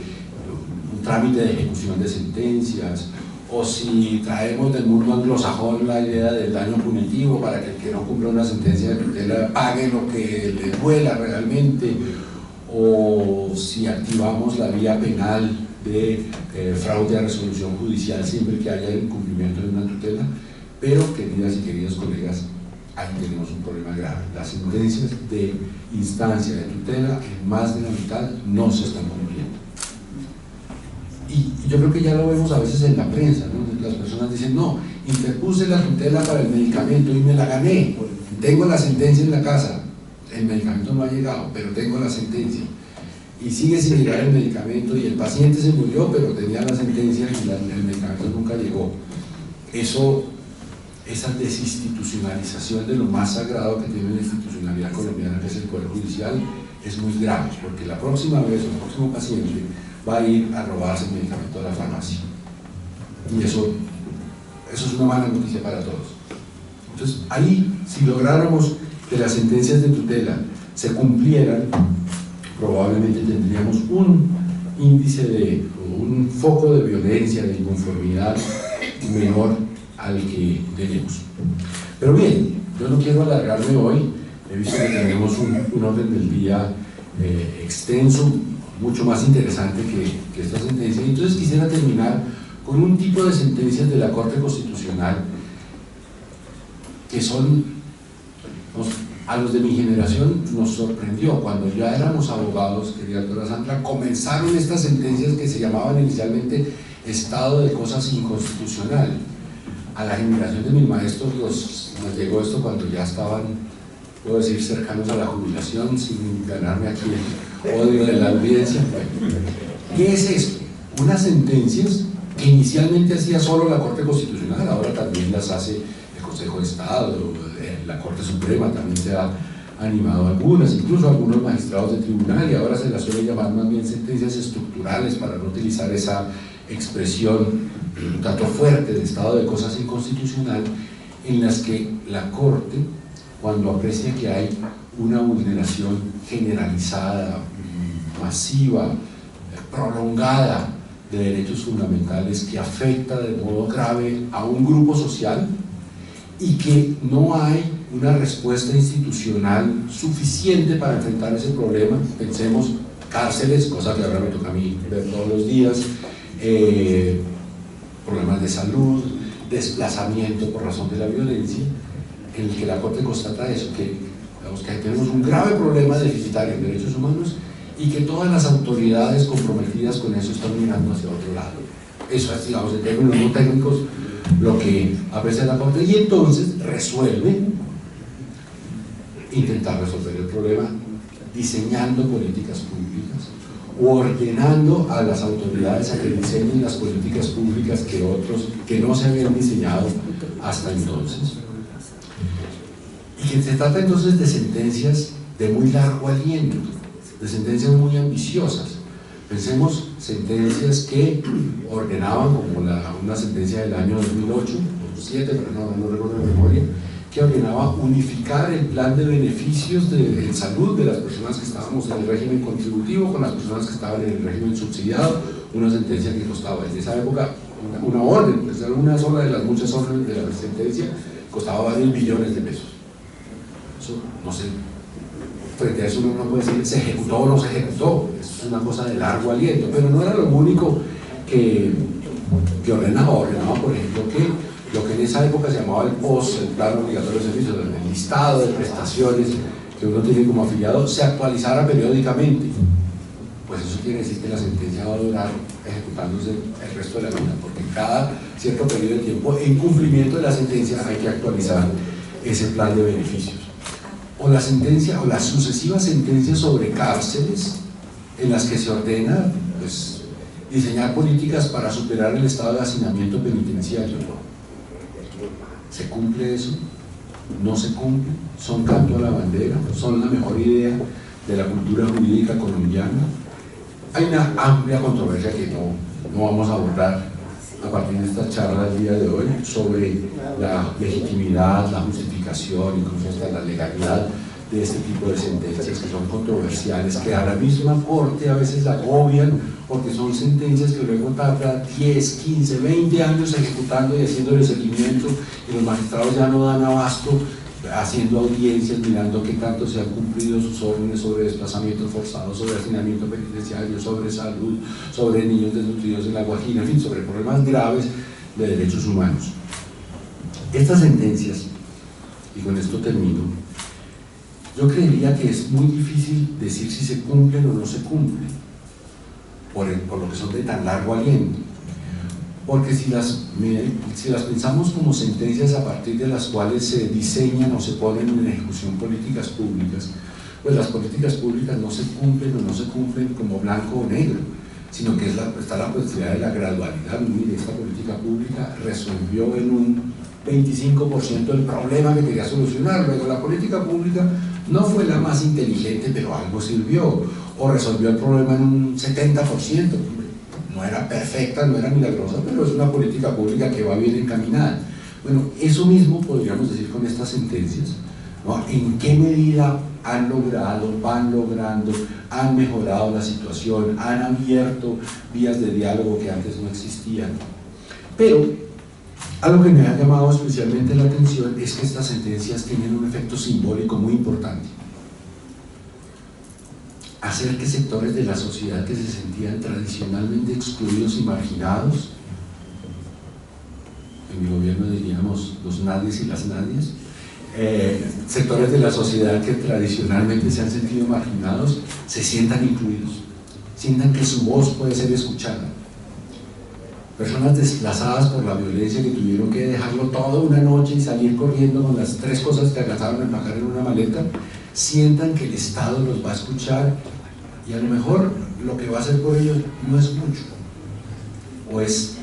un trámite de ejecución de sentencias, o si traemos del mundo anglosajón la idea del daño punitivo para que el que no cumpla una sentencia de tutela pague lo que le duela realmente, o si activamos la vía penal de fraude a resolución judicial siempre que haya el incumplimiento de una tutela. Pero, queridas y queridos colegas, ahí tenemos un problema grave. Las sentencias de instancia de tutela, en más de la mitad, no se están cumpliendo. Y yo creo que ya lo vemos a veces en la prensa, ¿no? las personas dicen, no, interpuse la tutela para el medicamento y me la gané, tengo la sentencia en la casa, el medicamento no ha llegado, pero tengo la sentencia, y sigue sin llegar el medicamento y el paciente se murió, pero tenía la sentencia y el medicamento nunca llegó. Esa desinstitucionalización de lo más sagrado que tiene la institucionalidad colombiana, que es el Poder Judicial, es muy grave, porque la próxima vez, el próximo paciente va a ir a robarse el medicamento de la farmacia. Y eso es una mala noticia para todos. Entonces, ahí, si lográramos que las sentencias de tutela se cumplieran, probablemente tendríamos un índice o un foco de violencia, de inconformidad menor al que tenemos. Pero bien, yo no quiero alargarme hoy, he visto que tenemos un orden del día extenso, mucho más interesante que esta sentencia, y entonces quisiera terminar con un tipo de sentencias de la Corte Constitucional que son, a los de mi generación nos sorprendió. Cuando ya éramos abogados, querida doctora Sandra, comenzaron estas sentencias que se llamaban inicialmente estado de cosas inconstitucional. A la generación de mis maestros nos llegó esto cuando ya estaban, puedo decir, cercanos a la jubilación, sin ganarme aquí el odio de la audiencia. ¿Qué es esto? Unas sentencias que inicialmente hacía solo la Corte Constitucional, ahora también las hace el Consejo de Estado, la Corte Suprema también se ha animado algunas, incluso algunos magistrados de tribunal, y ahora se las suele llamar más bien sentencias estructurales, para no utilizar esa expresión un tanto fuerte de estado de cosas inconstitucional, en las que la Corte, cuando aprecia que hay una vulneración generalizada, masiva, prolongada de derechos fundamentales que afecta de modo grave a un grupo social y que no hay una respuesta institucional suficiente para enfrentar ese problema, pensemos cárceles, cosa que ahora me toca a mí ver todos los días, problemas de salud, desplazamiento por razón de la violencia, en el que la Corte constata eso, que tenemos un grave problema deficitario en derechos humanos y que todas las autoridades comprometidas con eso están mirando hacia otro lado. Eso es, digamos, en términos no técnicos, lo que aprecia la Corte, y entonces resuelve, intentar resolver el problema diseñando políticas públicas o ordenando a las autoridades a que diseñen las políticas públicas que no se habían diseñado hasta entonces. Y que se trata entonces de sentencias de muy largo aliento, de sentencias muy ambiciosas. Pensemos sentencias que ordenaban, como una sentencia del año 2008, 2007, pero no recuerdo de memoria, que ordenaba unificar el plan de beneficios en salud de las personas que estábamos en el régimen contributivo con las personas que estaban en el régimen subsidiado, una sentencia que costaba en esa época una orden, pues era una sola de las muchas órdenes de la sentencia, costaba varios billones de pesos. Eso, no sé, frente a eso uno no puede decir se ejecutó o no se ejecutó, es una cosa de largo aliento, pero no era lo único que ordenaba, por ejemplo, que lo que en esa época se llamaba el POS, el Plan Obligatorio de Servicios, el listado de prestaciones que uno tiene como afiliado, se actualizara periódicamente. Pues eso quiere decir que la sentencia va a durar ejecutándose el resto de la vida, porque cada cierto periodo de tiempo, en cumplimiento de la sentencia, hay que actualizar ese plan de beneficios. O la sentencia, o las sucesivas sentencias sobre cárceles, en las que se ordena, pues, diseñar políticas para superar el estado de hacinamiento penitenciario. ¿Se cumple eso? ¿No se cumple? ¿Son canto a la bandera? ¿Son la mejor idea de la cultura jurídica colombiana? Hay una amplia controversia que no vamos a abordar a partir de esta charla del día de hoy sobre la legitimidad, la justificación, incluso hasta la legalidad de este tipo de sentencias que son controversiales, que a la misma Corte a veces la agobian porque son sentencias que luego tardan 10, 15, 20 años ejecutando y haciendo el seguimiento, y los magistrados ya no dan abasto haciendo audiencias, mirando qué tanto se han cumplido sus órdenes sobre desplazamiento forzado, sobre hacinamiento penitenciario, sobre salud, sobre niños desnutridos en la Guajira, en fin, sobre problemas graves de derechos humanos. Estas sentencias, y con esto termino, yo creería que es muy difícil decir si se cumplen o no se cumplen, por lo que son de tan largo aliento. porque si las pensamos como sentencias a partir de las cuales se diseñan o se ponen en ejecución políticas públicas, pues las políticas públicas no se cumplen o no se cumplen como blanco o negro, sino que está la posibilidad de la gradualidad. Mire, esta política pública resolvió en un 25% el problema que quería solucionar, luego la política pública no fue la más inteligente, pero algo sirvió, o resolvió el problema en un 70%, no era perfecta, no era milagrosa, pero es una política pública que va bien encaminada. Bueno, eso mismo podríamos decir con estas sentencias, ¿no? ¿En qué medida han logrado, van logrando, han mejorado la situación, han abierto vías de diálogo que antes no existían? Pero algo que me ha llamado especialmente la atención es que estas sentencias tienen un efecto simbólico muy importante. Hacer que sectores de la sociedad que se sentían tradicionalmente excluidos y marginados, en mi gobierno diríamos los nadies y las nadies, sectores de la sociedad que tradicionalmente se han sentido marginados, se sientan incluidos, sientan que su voz puede ser escuchada. Personas desplazadas por la violencia que tuvieron que dejarlo todo una noche y salir corriendo con las 3 cosas que alcanzaron a empacar en una maleta, sientan que el Estado los va a escuchar y a lo mejor lo que va a hacer por ellos no es mucho, o es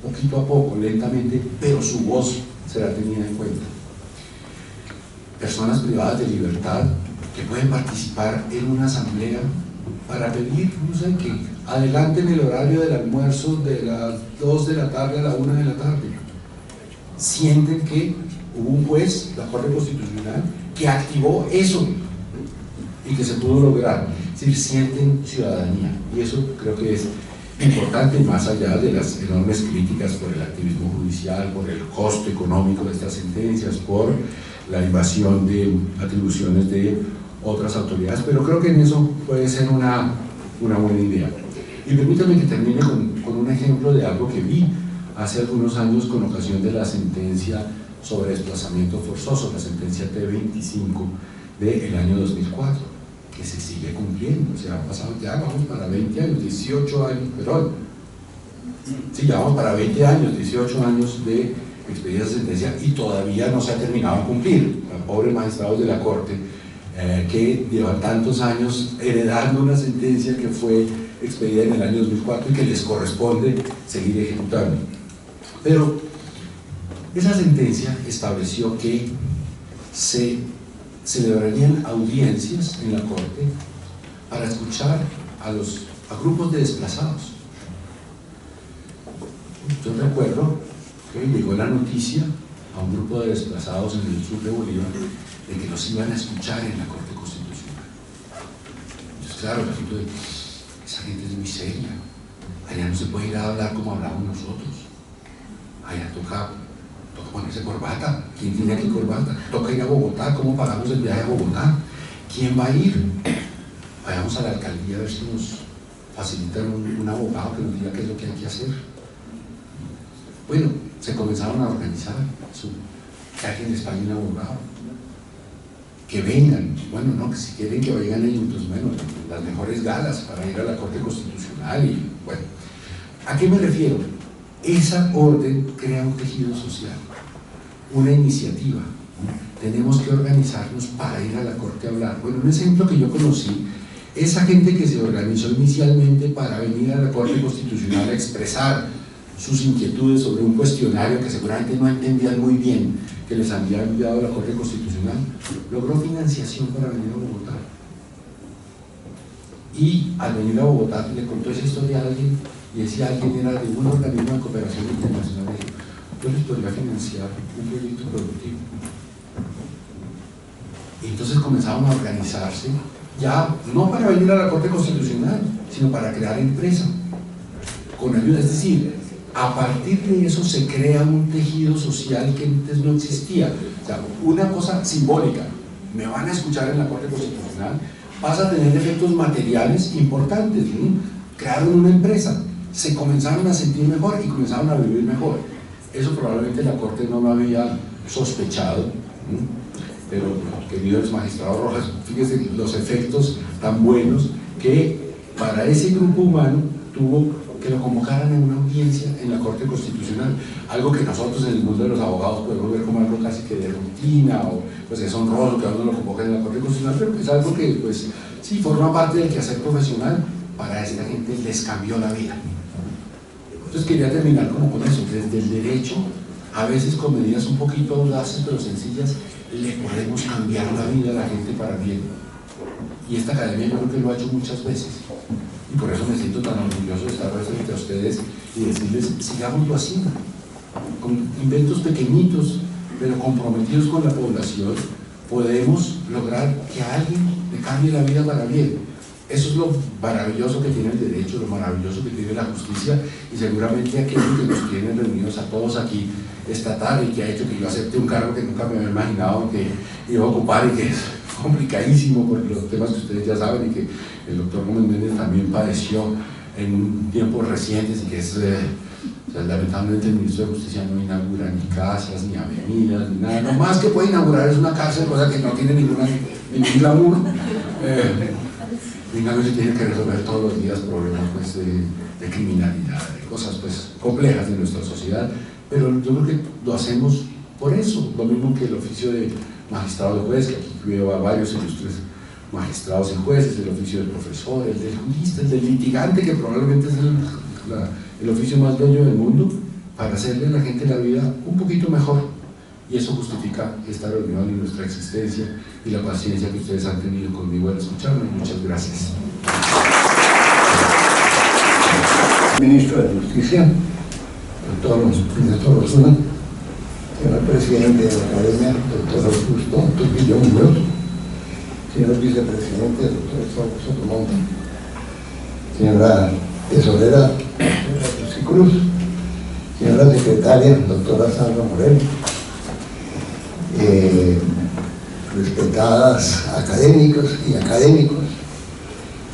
poquito a poco, lentamente, pero su voz será tenida en cuenta. Personas privadas de libertad que pueden participar en una asamblea para pedir, no sé qué, adelanten el horario del almuerzo de las 2 de la tarde a la 1 de la tarde. Sienten que hubo un juez, la Corte Constitucional, que activó eso y que se pudo lograr. Es decir, sienten ciudadanía, y eso creo que es importante, más allá de las enormes críticas por el activismo judicial, por el costo económico de estas sentencias, por la invasión de atribuciones de otras autoridades, pero creo que en eso puede ser una buena idea. Y permítame que termine con un ejemplo de algo que vi hace algunos años con ocasión de la sentencia sobre desplazamiento forzoso, la sentencia T25 del año 2004, que se sigue cumpliendo. O sea, han pasado, ya vamos para 20 años, 18 años, perdón, sí, ya vamos para 20 años, 18 años de expedida esa sentencia y todavía no se ha terminado de cumplir. Los pobres magistrados de la Corte que llevan tantos años heredando una sentencia que fue expedida en el año 2004 y que les corresponde seguir ejecutando. Pero esa sentencia estableció que se celebrarían audiencias en la Corte para escuchar a grupos de desplazados. Yo recuerdo que llegó la noticia a un grupo de desplazados en el sur de Bolívar de que los iban a escuchar en la Corte Constitucional. Entonces, claro, la gente, esa gente es muy seria, allá no se puede ir a hablar como hablamos nosotros, allá toca ponerse corbata. ¿Quién tiene aquí corbata? Toca ir a Bogotá. ¿Cómo pagamos el viaje a Bogotá? ¿Quién va a ir? Vayamos a la alcaldía a ver si nos facilitan un abogado que nos diga qué es lo que hay que hacer. Bueno, se comenzaron a organizar que alguien en España un abogado, que vengan, bueno, no, que si quieren que vengan ellos, pues bueno, las mejores galas para ir a la Corte Constitucional. Y bueno, ¿a qué me refiero? Esa orden crea un tejido social, una iniciativa. Tenemos que organizarnos para ir a la Corte a hablar. Bueno, un ejemplo que yo conocí, esa gente que se organizó inicialmente para venir a la Corte Constitucional a expresar sus inquietudes sobre un cuestionario que seguramente no entendían muy bien, que les había enviado la Corte Constitucional, logró financiación para venir a Bogotá. Y al venir a Bogotá le contó esa historia a alguien, y ese alguien era de un organismo de cooperación internacional. Yo les podría financiar un proyecto productivo. Y entonces comenzaron a organizarse, ya no para venir a la Corte Constitucional, sino para crear empresa, con ayuda. Es decir, a partir de eso se crea un tejido social que antes no existía. O sea, una cosa simbólica, me van a escuchar en la Corte Constitucional, pasa a tener efectos materiales importantes, ¿sí? Crearon una empresa, se comenzaron a sentir mejor y comenzaron a vivir mejor. Eso probablemente la Corte no lo había sospechado, ¿sí? Pero, querido ex magistrado Rojas, fíjese los efectos tan buenos que para ese grupo humano tuvo que lo convocaran en una audiencia en la Corte Constitucional, algo que nosotros en el mundo de los abogados podemos ver como algo casi que de rutina, o pues es honroso que a uno lo convoquen en la Corte Constitucional, pero que es algo que pues sí forma parte del quehacer profesional. Para esta gente les cambió la vida. Entonces quería terminar como con eso, desde el derecho, a veces con medidas un poquito audaces pero sencillas, le podemos cambiar la vida a la gente para bien. Y esta academia yo creo que lo ha hecho muchas veces. Y por eso me siento tan orgulloso de estar frente a ustedes y decirles, sigámoslo haciendo, con inventos pequeñitos, pero comprometidos con la población, podemos lograr que a alguien le cambie la vida para bien. Eso es lo maravilloso que tiene el derecho, lo maravilloso que tiene la justicia, y seguramente aquello que nos tiene reunidos a todos aquí esta tarde y que ha hecho que yo acepte un cargo que nunca me había imaginado que iba a ocupar y que es complicadísimo por los temas que ustedes ya saben y que el doctor Gómez Méndez también padeció en tiempos recientes, y que es, lamentablemente el ministro de Justicia no inaugura ni casas, ni avenidas, ni nada. Lo más que puede inaugurar es una cárcel, cosa que no tiene ningún glamour. En cambio se tiene que resolver todos los días problemas pues, de criminalidad, de cosas pues, complejas de nuestra sociedad, pero yo creo que lo hacemos por eso, lo mismo que el oficio de magistrado de juez, que aquí veo a varios ilustres magistrados y jueces, el oficio del profesor, el del jurista, el del litigante, que probablemente es el oficio más bello del mundo, para hacerle a la gente la vida un poquito mejor. Y eso justifica esta reunión y nuestra existencia y la paciencia que ustedes han tenido conmigo al escucharme. Muchas gracias. Ministro de Justicia, doctor Osuna, señor presidente de la Academia, doctor Augusto Trujillo Muñoz, señor vicepresidente, doctor Sotomonte, señora tesorera, doctora Lucy Cruz, señora secretaria, doctora Sandra Morel, respetadas académicos y académicos,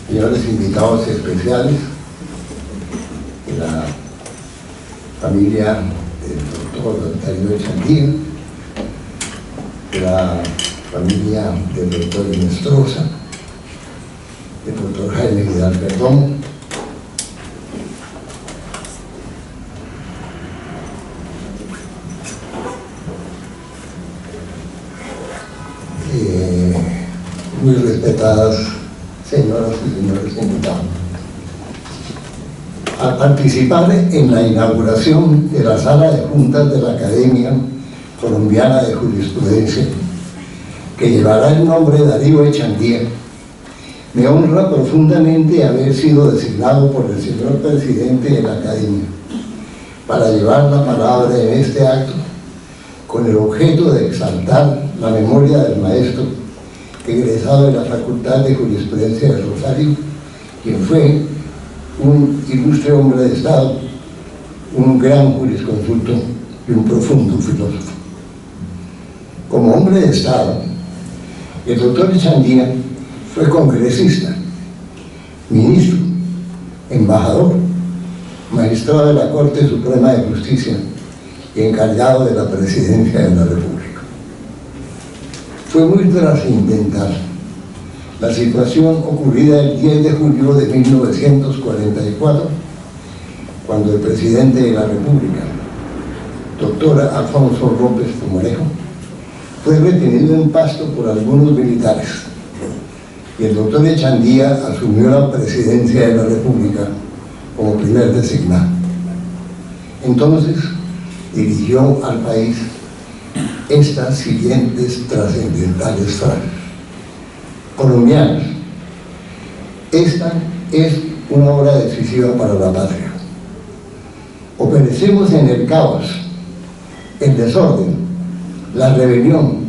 señores invitados especiales, la familia del doctor Darío Echandía, la familia del doctor Inestrosa, el doctor Jaime Vidal Perdón, muy respetadas señoras y señores invitados, a participar en la inauguración de la sala de juntas de la Academia Colombiana de Jurisprudencia, que llevará el nombre de Darío Echandía. Me honra profundamente haber sido designado por el señor presidente de la Academia para llevar la palabra en este acto, con el objeto de exaltar la memoria del maestro egresado de la Facultad de Jurisprudencia de Rosario, quien fue un ilustre hombre de Estado, un gran jurisconsulto y un profundo filósofo. Como hombre de Estado, el doctor Echandía fue congresista, ministro, embajador, magistrado de la Corte Suprema de Justicia y encargado de la Presidencia de la República. Fue muy trascendental la situación ocurrida el 10 de julio de 1944, cuando el presidente de la República, doctor Alfonso López Pumarejo, fue retenido en Pasto por algunos militares, y el doctor Echandía asumió la presidencia de la República como primer designado. Entonces dirigió al país estas siguientes trascendentales frases: colombianos, esta es una hora decisiva para la patria. O perecemos en el caos, el desorden, la rebelión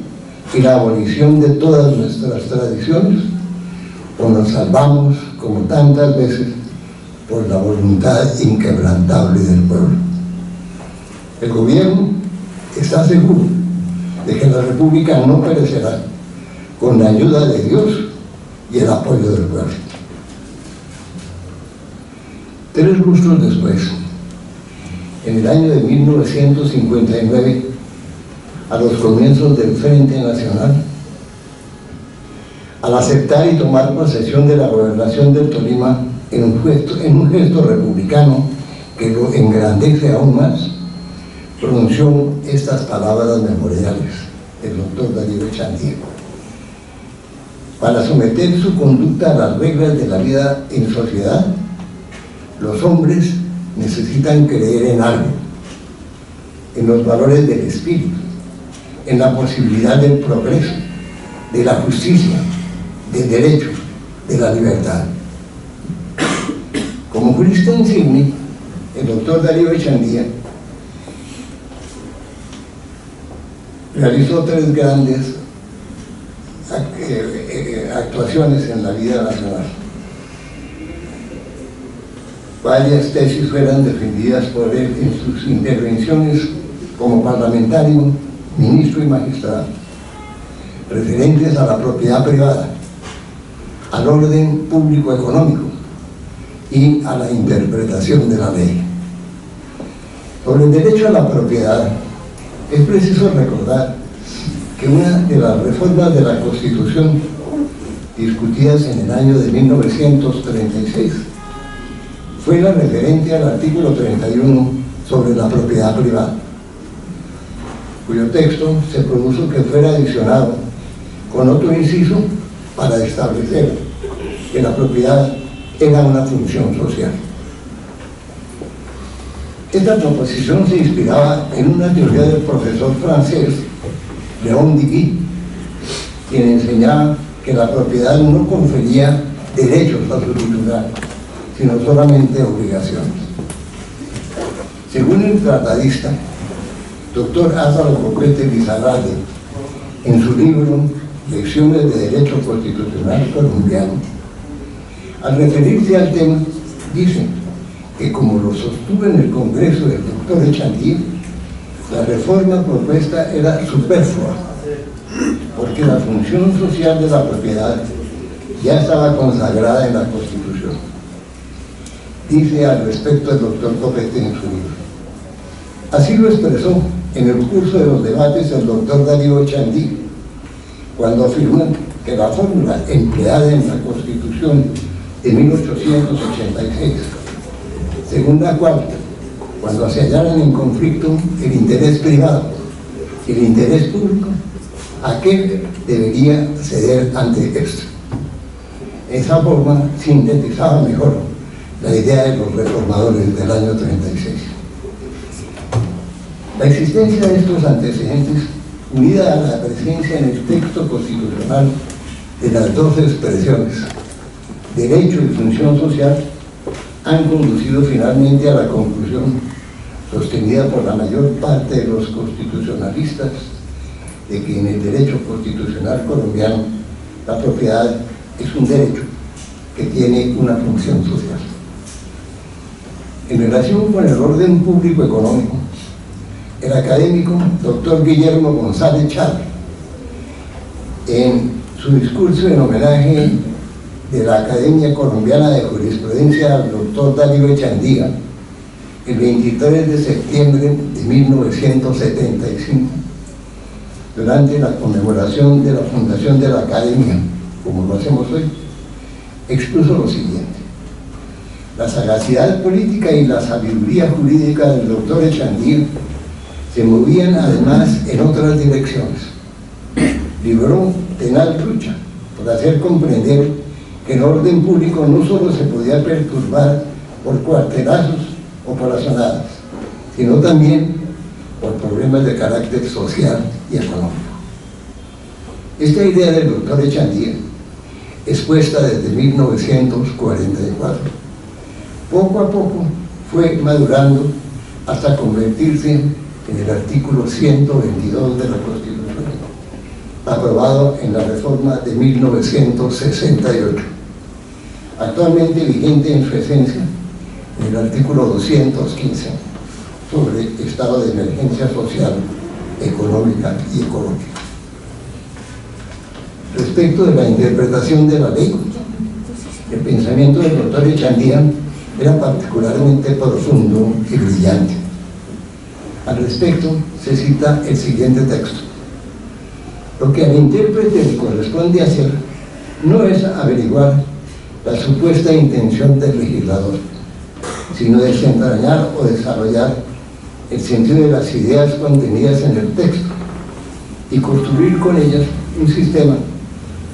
y la abolición de todas nuestras tradiciones, o nos salvamos, como tantas veces, por la voluntad inquebrantable del pueblo. El gobierno está seguro de que la República no perecerá, con la ayuda de Dios y el apoyo del pueblo. 3 lustros después, en el año de 1959, a los comienzos del Frente Nacional, al aceptar y tomar posesión de la gobernación del Tolima en un gesto republicano que lo engrandece aún más, pronunció estas palabras memoriales del doctor Darío Echandía: para someter su conducta a las reglas de la vida en sociedad, los hombres necesitan creer en algo, en los valores del espíritu, en la posibilidad del progreso, de la justicia, del derecho, de la libertad. Como jurista insigne, el doctor Darío Echandía realizó 3 grandes actuaciones en la vida nacional. Varias tesis fueron defendidas por él en sus intervenciones como parlamentario, ministro y magistrado, referentes a la propiedad privada, al orden público económico y a la interpretación de la ley. Sobre el derecho a la propiedad, es preciso recordar que una de las reformas de la Constitución discutidas en el año de 1936 fue la referente al artículo 31 sobre la propiedad privada, cuyo texto se propuso que fuera adicionado con otro inciso para establecer que la propiedad era una función social. Esta proposición se inspiraba en una teoría del profesor francés Léon Digui, quien enseñaba que la propiedad no confería derechos a su titular, sino solamente obligaciones. Según el tratadista doctor Álvaro Copete Lizarralde, en su libro Lecciones de Derecho Constitucional Colombiano, al referirse al tema, dice que, como lo sostuvo en el Congreso del doctor Echandía, la reforma propuesta era superflua, porque la función social de la propiedad ya estaba consagrada en la Constitución. Dice al respecto el doctor Copete en su libro. Así lo expresó en el curso de los debates el doctor Darío Echandía, cuando afirmó que la fórmula empleada en la Constitución de 1886, según la cual, cuando se hallaran en conflicto el interés privado y el interés público, aquel debería ceder ante esto. Esa forma sintetizaba mejor la idea de los reformadores del año 36. La existencia de estos antecedentes, unida a la presencia en el texto constitucional de las dos expresiones, derecho y función social, han conducido finalmente a la conclusión, sostenida por la mayor parte de los constitucionalistas, de que en el derecho constitucional colombiano la propiedad es un derecho que tiene una función social. En relación con el orden público económico, el académico doctor Guillermo González Chávez, en su discurso en homenaje de la Academia Colombiana de Jurisprudencia al doctor Darío Echandía, el 23 de septiembre de 1975, durante la conmemoración de la fundación de la Academia, como lo hacemos hoy, expuso lo siguiente: la sagacidad política y la sabiduría jurídica del doctor Echandía se movían además en otras direcciones. Libró tenaz lucha por hacer comprender que el orden público no solo se podía perturbar por cuartelazos o corazonadas, sino también por problemas de carácter social y económico. Esta idea del doctor Echandía, expuesta desde 1944, poco a poco fue madurando hasta convertirse en el artículo 122 de la Constitución, aprobado en la reforma de 1968, actualmente vigente en su esencia en el artículo 215 sobre estado de emergencia social, económica y ecológica. Respecto de la interpretación de la ley, el pensamiento del doctor Echandía era particularmente profundo y brillante. Al respecto, se cita el siguiente texto: lo que al intérprete le corresponde hacer no es averiguar la supuesta intención del legislador, sino desentrañar o desarrollar el sentido de las ideas contenidas en el texto y construir con ellas un sistema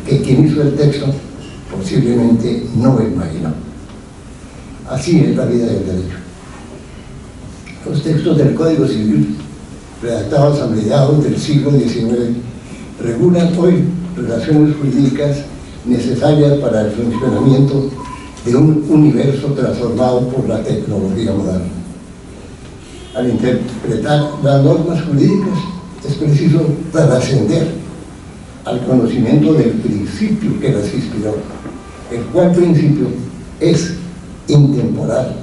que quien hizo el texto posiblemente no imaginó. Así es la vida del derecho. Los textos del Código Civil, redactados a mediados del siglo XIX, regulan hoy relaciones jurídicas necesarias para el funcionamiento de un universo transformado por la tecnología moderna. Al interpretar las normas jurídicas es preciso trascender al conocimiento del principio que las inspiró, el cual principio es intemporal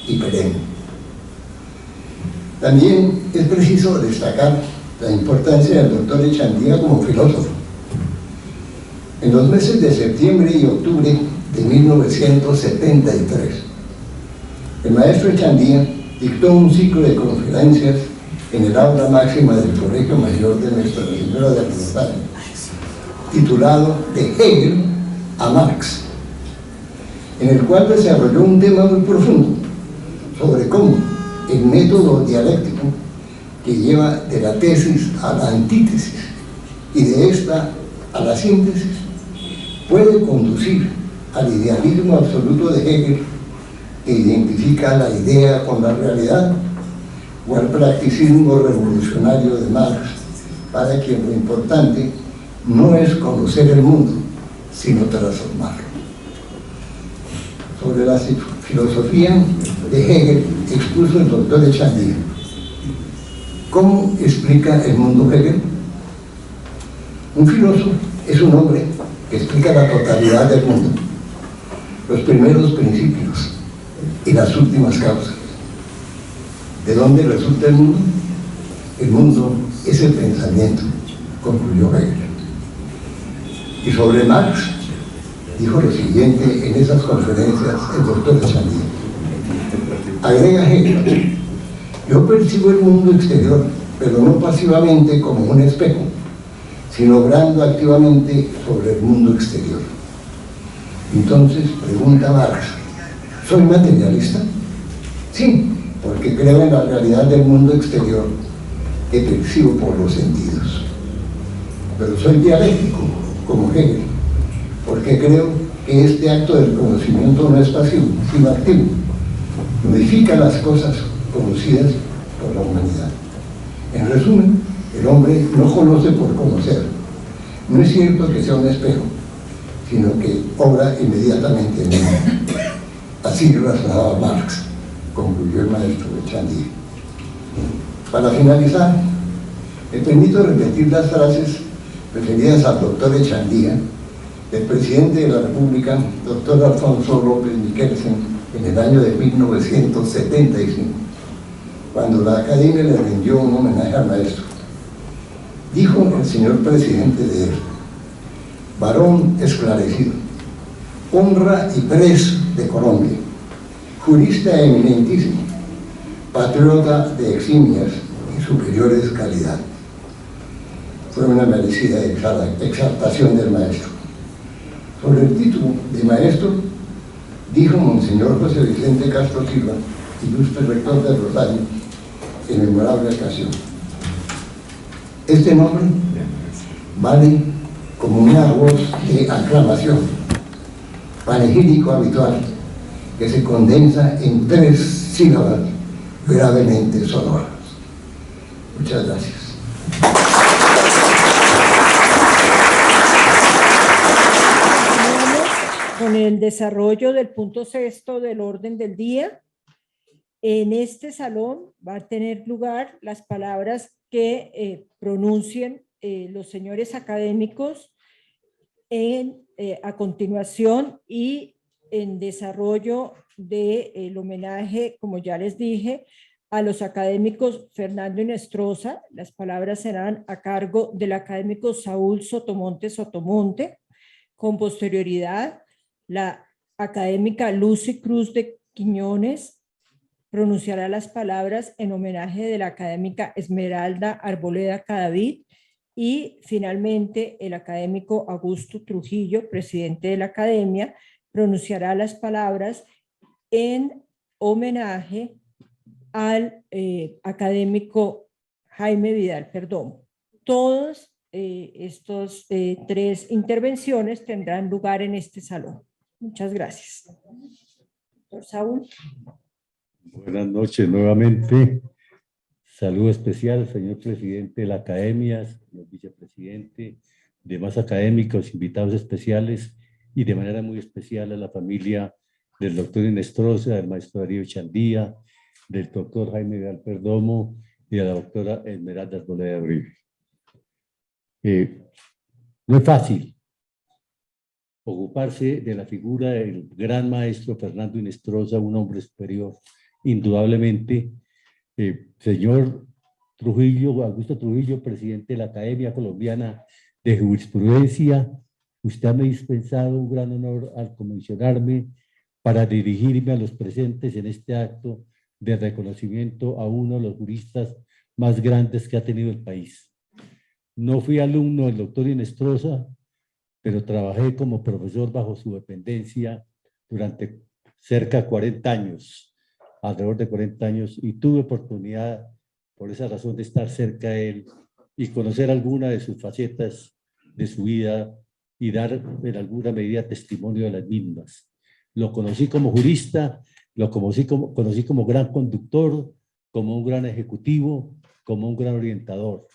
y perenne. También es preciso destacar la importancia del doctor Echandía como filósofo. En los meses de septiembre y octubre de 1973, el maestro Echandía dictó un ciclo de conferencias en el aula máxima del Colegio Mayor de Nuestra Señora del Rosario, titulado De Hegel a Marx, en el cual desarrolló un tema muy profundo sobre cómo el método dialéctico que lleva de la tesis a la antítesis y de esta a la síntesis puede conducir al idealismo absoluto de Hegel, que identifica la idea con la realidad, o al practicismo revolucionario de Marx, para quien lo importante no es conocer el mundo, sino transformarlo. Sobre la filosofía de Hegel expuso el doctor Echandía. ¿Cómo explica el mundo Hegel? Un filósofo es un hombre que explica la totalidad del mundo, los primeros principios y las últimas causas. ¿De dónde resulta el mundo? El mundo es el pensamiento, concluyó Hegel. Y sobre Marx dijo lo siguiente en esas conferencias el doctor Echandía. Agrega Hegel: yo percibo el mundo exterior, pero no pasivamente como un espejo, sino obrando activamente sobre el mundo exterior. Entonces pregunta Marx: ¿soy materialista? Sí, porque creo en la realidad del mundo exterior que percibo por los sentidos. Pero soy dialéctico, como Hegel, porque creo que este acto del conocimiento no es pasivo, sino activo. Modifica las cosas conocidas por la humanidad. En resumen, el hombre no conoce por conocer. No es cierto que sea un espejo, sino que obra inmediatamente en él. Así razonaba Marx, concluyó el maestro Echandía. Para finalizar, me permito repetir las frases referidas al doctor Echandía, del presidente de la República, doctor Alfonso López Michelsen, en el año de 1975, cuando la Academia le rindió un homenaje al maestro. Dijo el señor presidente de él: varón esclarecido, honra y pres de Colombia, jurista eminentísimo, patriota de eximias y superiores calidades. Fue una merecida exaltación del maestro. Sobre el título de maestro, dijo Monseñor José Vicente Castro Silva, ilustre rector del Rosario, en memorable ocasión: este nombre vale como una voz de aclamación, panegírico habitual, que se condensa en 3 sílabas gravemente sonoras. Muchas gracias. Con el desarrollo del punto 6º del orden del día, en este salón va a tener lugar las palabras que pronuncien los señores académicos a continuación, y en desarrollo del homenaje, como ya les dije, a los académicos Fernando Inestrosa. Las palabras serán a cargo del académico Saúl Sotomonte Sotomonte. Con posterioridad, la académica Lucy Cruz de Quiñones pronunciará las palabras en homenaje de la académica Esmeralda Arboleda Cadavid, y finalmente el académico Augusto Trujillo, presidente de la academia, pronunciará las palabras en homenaje al académico Jaime Vidal Perdomo. Todas estas 3 intervenciones tendrán lugar en este salón. Muchas gracias. Doctor Saúl. Buenas noches nuevamente. Saludo especial al señor presidente de la academia, señor vicepresidente, demás académicos, invitados especiales y de manera muy especial a la familia del doctor Inestrosa, del maestro Darío Chandía, del doctor Jaime Vidal Perdomo y a la doctora Esmeralda Arboleda Uribe. No es fácil ocuparse de la figura del gran maestro Fernando Inestrosa, un hombre superior, indudablemente. Señor Trujillo, Augusto Trujillo, presidente de la Academia Colombiana de Jurisprudencia, usted me ha dispensado un gran honor al comisionarme para dirigirme a los presentes en este acto de reconocimiento a uno de los juristas más grandes que ha tenido el país. No fui alumno del doctor Inestrosa, pero trabajé como profesor bajo su dependencia durante cerca de 40 años, alrededor de 40 años, y tuve oportunidad, por esa razón, de estar cerca de él y conocer algunas de sus facetas de su vida y dar en alguna medida testimonio de las mismas. Lo conocí como jurista, lo conocí como gran conductor, como un gran ejecutivo, como un gran orientador,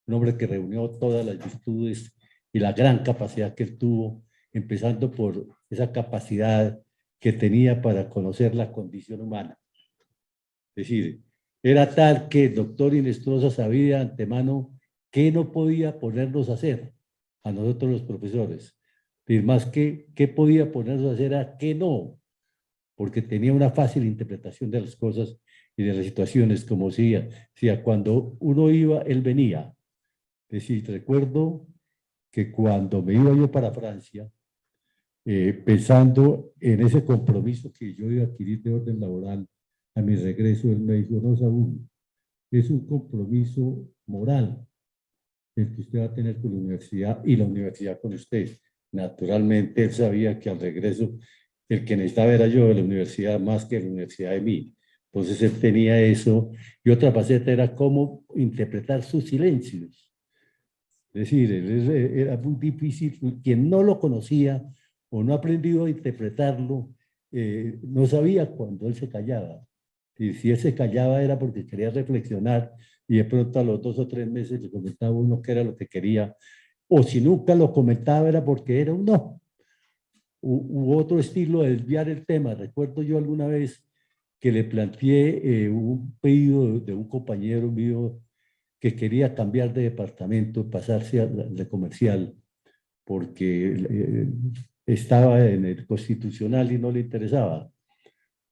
un hombre que reunió todas las virtudes y la gran capacidad que él tuvo, empezando por esa capacidad que tenía para conocer la condición humana. Es decir, era tal que el doctor Inestrosa sabía de antemano qué no podía ponernos a hacer a nosotros los profesores. Y más que qué podía ponernos a hacer a qué no, porque tenía una fácil interpretación de las cosas y de las situaciones, como decía, cuando uno iba, él venía. Es decir, recuerdo que cuando me iba yo para Francia, pensando en ese compromiso que yo iba a adquirir de orden laboral, a mi regreso, él me dijo: no, Saúl, es un compromiso moral el que usted va a tener con la universidad y la universidad con usted. Naturalmente, él sabía que al regreso el que necesitaba era yo de la universidad más que la universidad de mí. Entonces él tenía eso, y otra faceta era cómo interpretar sus silencios. Es decir, era muy difícil, quien no lo conocía o no ha aprendido a interpretarlo, no sabía cuando él se callaba. Y si él se callaba era porque quería reflexionar, y de pronto a los 2 o 3 meses le comentaba uno qué era lo que quería, o si nunca lo comentaba era porque era un no. Hubo otro estilo de desviar el tema. Recuerdo yo alguna vez que le planteé un pedido de un compañero mío que quería cambiar de departamento, pasarse de comercial, porque estaba en el constitucional y no le interesaba.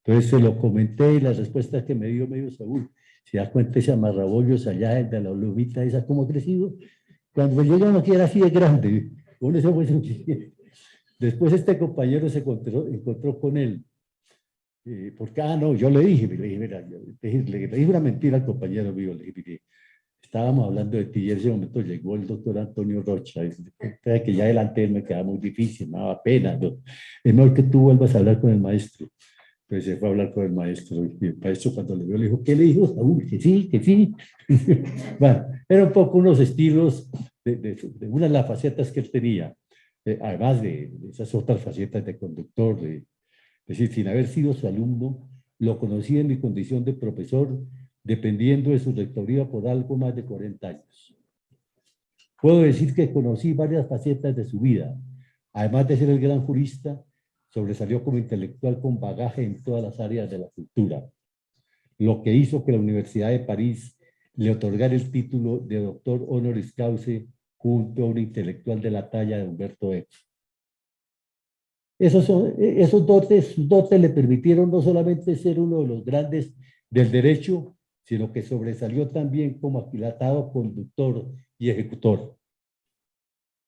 Entonces se lo comenté, y la respuesta que me dio Saúl: se da cuenta ese amarrabollos allá, el de la lomita esa, cómo ha crecido. Cuando llegamos aquí era así de grande. Uno se fue suficiente. Después este compañero se encontró con él. Porque, no, yo le dije, mira, le dije una mentira al compañero mío, le dije: estábamos hablando de ti, y en ese momento llegó el doctor Antonio Rocha, y que ya delante de él me quedaba muy difícil, me daba pena, ¿no? Es mejor que tú vuelvas a hablar con el maestro. Pues se fue a hablar con el maestro, y el maestro cuando le vio le dijo: ¿qué le dijo Saúl? Que sí, que sí. Bueno, eran un poco unos estilos de una de las facetas que él tenía, además de esas otras facetas de conductor, es decir, sin haber sido su alumno, lo conocí en mi condición de profesor, dependiendo de su rectoría por algo más de 40 años. Puedo decir que conocí varias facetas de su vida. Además de ser el gran jurista, sobresalió como intelectual con bagaje en todas las áreas de la cultura, lo que hizo que la Universidad de París le otorgara el título de doctor honoris causa junto a un intelectual de la talla de Humberto Eco. Esos dotes le permitieron no solamente ser uno de los grandes del derecho, sino que sobresalió también como aquilatado conductor y ejecutor.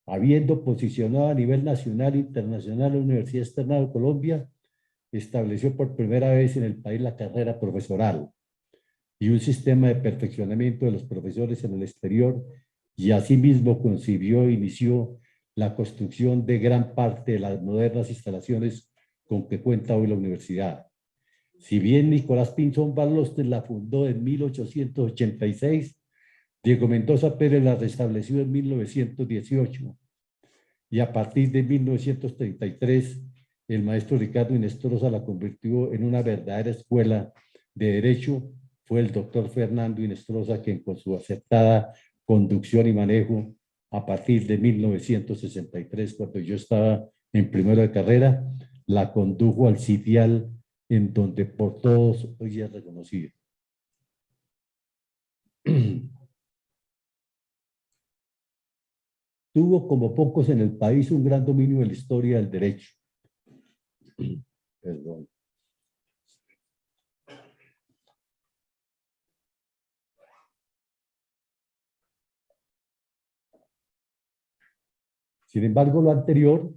Habiendo posicionado a nivel nacional e internacional la Universidad Externada de Colombia, estableció por primera vez en el país la carrera profesoral y un sistema de perfeccionamiento de los profesores en el exterior, y asimismo concibió e inició la construcción de gran parte de las modernas instalaciones con que cuenta hoy la universidad. Si bien Nicolás Pinzón Baloste la fundó en 1886, Diego Mendoza Pérez la restableció en 1918 y a partir de 1933 el maestro Ricardo Inestrosa la convirtió en una verdadera escuela de derecho. Fue el doctor Fernando Inestrosa quien con su acertada conducción y manejo a partir de 1963, cuando yo estaba en primero de carrera, la condujo al sitial en donde por todos hoy es reconocido. Tuvo como pocos en el país un gran dominio de la historia del derecho. Perdón. Sin embargo, lo anterior,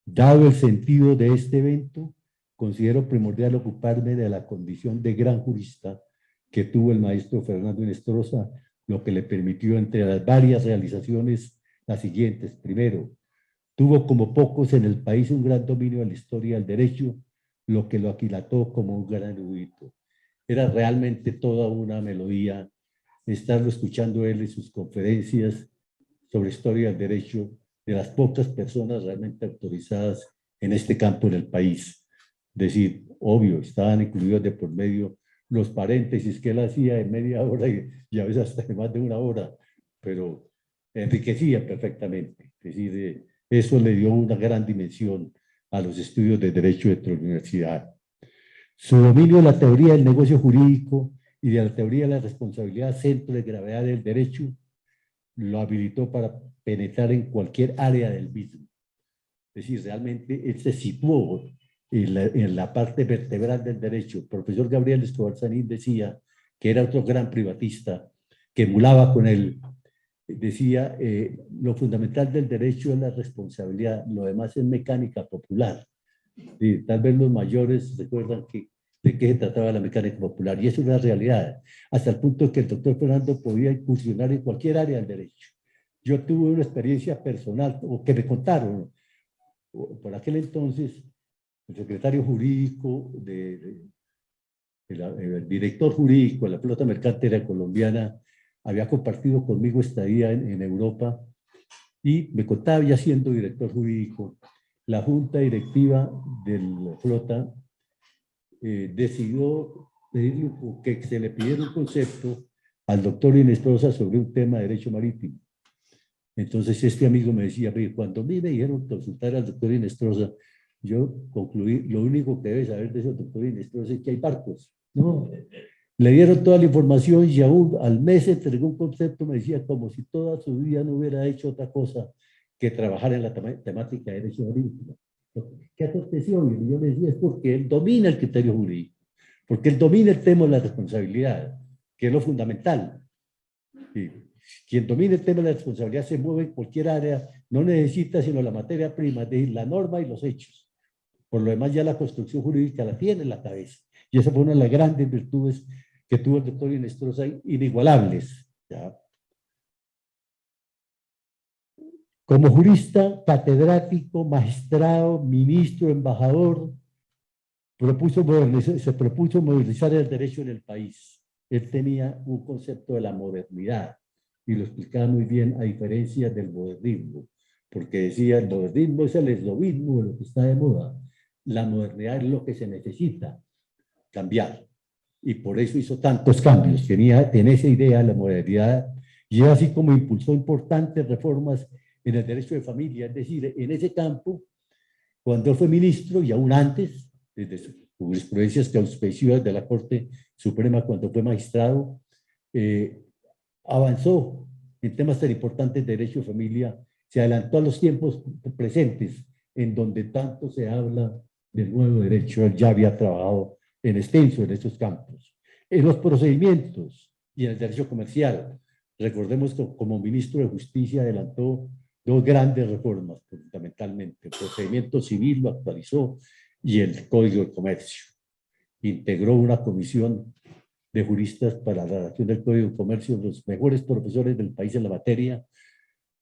dado el sentido de este evento, considero primordial ocuparme de la condición de gran jurista que tuvo el maestro Fernando Inestrosa, lo que le permitió, entre las varias realizaciones, las siguientes. Primero, tuvo como pocos en el país un gran dominio de la historia del derecho, lo que lo aquilató como un gran erudito. Era realmente toda una melodía estarlo escuchando él en sus conferencias sobre historia del derecho, de las pocas personas realmente autorizadas en este campo en el país. Es decir, obvio, estaban incluidos de por medio los paréntesis que él hacía en media hora y a veces hasta de más de una hora, pero enriquecía perfectamente. Es decir, eso le dio una gran dimensión a los estudios de derecho dentro de la universidad. Su dominio de la teoría del negocio jurídico y de la teoría de la responsabilidad, centro de gravedad del derecho, lo habilitó para penetrar en cualquier área del mismo. Es decir, realmente él se situó en la parte vertebral del derecho. El profesor Gabriel Escobar Sanín decía que era otro gran privatista, que emulaba con él. Decía, lo fundamental del derecho es la responsabilidad, lo demás es mecánica popular. Y tal vez los mayores recuerdan de qué se trataba la mecánica popular, y eso es una realidad, hasta el punto que el doctor Fernando podía incursionar en cualquier área del derecho. Yo tuve una experiencia personal, o que me contaron, por aquel entonces, el secretario jurídico, el director jurídico de la flota mercantile colombiana, había compartido conmigo estadía en Europa, y me contaba, ya siendo director jurídico, la junta directiva de la flota decidió que se le pidiera un concepto al doctor Inestrosa sobre un tema de derecho marítimo. Entonces este amigo me decía, cuando a mí me dijeron consultar al doctor Inestrosa, yo concluí, lo único que debe saber de ese doctor Inestrosa es que hay barcos. No, le dieron toda la información y aún al mes entregó un concepto, me decía, como si toda su vida no hubiera hecho otra cosa que trabajar en la temática de derecho marítimo. ¿Qué aconteció? Y yo le decía, es porque él domina el criterio jurídico, porque él domina el tema de la responsabilidad, que es lo fundamental. Y quien domina el tema de la responsabilidad se mueve en cualquier área, no necesita sino la materia prima, es decir, la norma y los hechos. Por lo demás, ya la construcción jurídica la tiene en la cabeza. Y esa fue una de las grandes virtudes que tuvo el doctor Inestrosa, inigualables. ¿Ya? Como jurista, catedrático, magistrado, ministro, embajador, se propuso modernizar el derecho en el país. Él tenía un concepto de la modernidad y lo explicaba muy bien, a diferencia del modernismo, porque decía, el modernismo es el eslobismo de lo que está de moda. La modernidad es lo que se necesita cambiar. Y por eso hizo tantos cambios. Tenía esa idea de la modernidad, y así como impulsó importantes reformas en el derecho de familia. Es decir, en ese campo, cuando fue ministro y aún antes, desde sus jurisprudencias que auspició de la Corte Suprema cuando fue magistrado, avanzó en temas tan importantes de derecho de familia, se adelantó a los tiempos presentes en donde tanto se habla del nuevo derecho. Él ya había trabajado en extenso en estos campos. En los procedimientos y en el derecho comercial, recordemos que como ministro de Justicia adelantó dos grandes reformas, fundamentalmente. El procedimiento civil lo actualizó y el Código de Comercio. Integró una comisión de juristas para la redacción del Código de Comercio, los mejores profesores del país en la materia,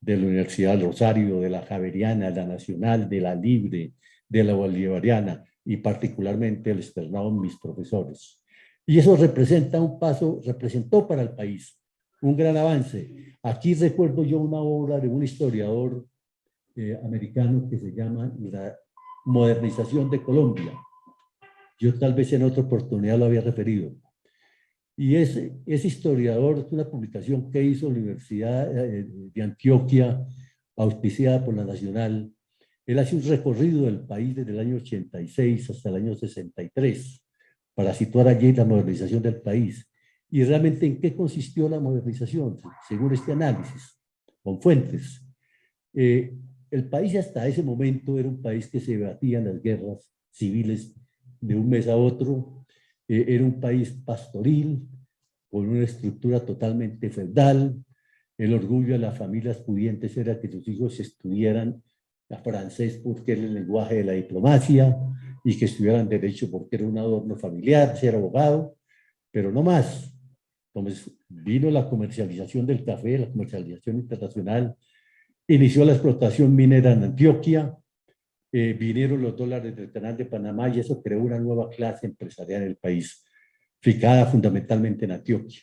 de la Universidad del Rosario, de la Javeriana, de la Nacional, de la Libre, de la Bolivariana. y particularmente el externado en mis profesores. Y eso representa un paso, representó para el país un gran avance. Aquí recuerdo yo una obra de un historiador americano que se llama La modernización de Colombia. Yo tal vez en otra oportunidad lo había referido. Y ese historiador es una publicación que hizo la Universidad de Antioquia, auspiciada por la Nacional. Él hace un recorrido del país desde el año 86 hasta el año 63 para situar allí la modernización del país. Y realmente, ¿en qué consistió la modernización? Según este análisis, con fuentes. El país hasta ese momento era un país que se batía en las guerras civiles de un mes a otro. Era un país pastoril, con una estructura totalmente feudal. El orgullo de las familias pudientes era que sus hijos estudiaran francés porque era el lenguaje de la diplomacia, y que estudiaran derecho porque era un adorno familiar, ser abogado, pero no más. Entonces vino la comercialización del café, la comercialización internacional, inició la explotación minera en Antioquia, vinieron los dólares del Canal de Panamá, y eso creó una nueva clase empresarial en el país, fijada fundamentalmente en Antioquia.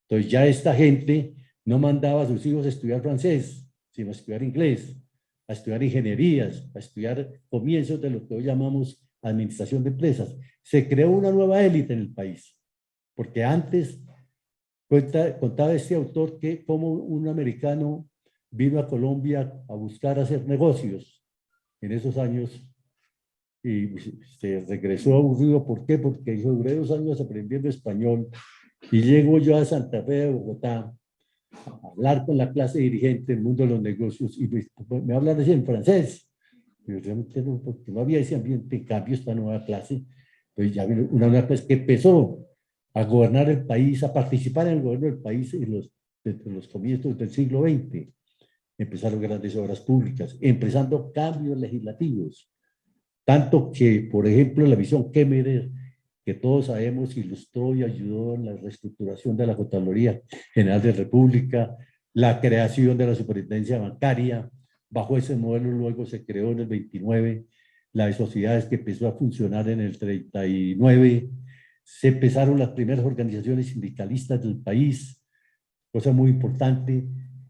Entonces ya esta gente no mandaba a sus hijos a estudiar francés, sino a estudiar inglés, a estudiar ingenierías, a estudiar comienzos de lo que hoy llamamos administración de empresas. Se creó una nueva élite en el país, porque antes, contaba este autor que como un americano vino a Colombia a buscar hacer negocios en esos años y se regresó aburrido. ¿Por qué? Porque yo duré 2 años aprendiendo español y llego yo a Santa Fe de Bogotá a hablar con la clase dirigente del mundo de los negocios y me hablan así en francés. Yo realmente no, porque no había ese ambiente. En cambio, esta nueva clase, pues ya vino una nueva clase que empezó a gobernar el país, a participar en el gobierno del país desde los comienzos del siglo XX. Empezaron grandes obras públicas, empezando cambios legislativos. Tanto que, por ejemplo, la visión Kemmerer, que todos sabemos, ilustró y ayudó en la reestructuración de la Contraloría General de la República, la creación de la Superintendencia Bancaria. Bajo ese modelo luego se creó en el 29 la de sociedades, que empezó a funcionar en el 39. Se empezaron las primeras organizaciones sindicalistas del país, cosa muy importante.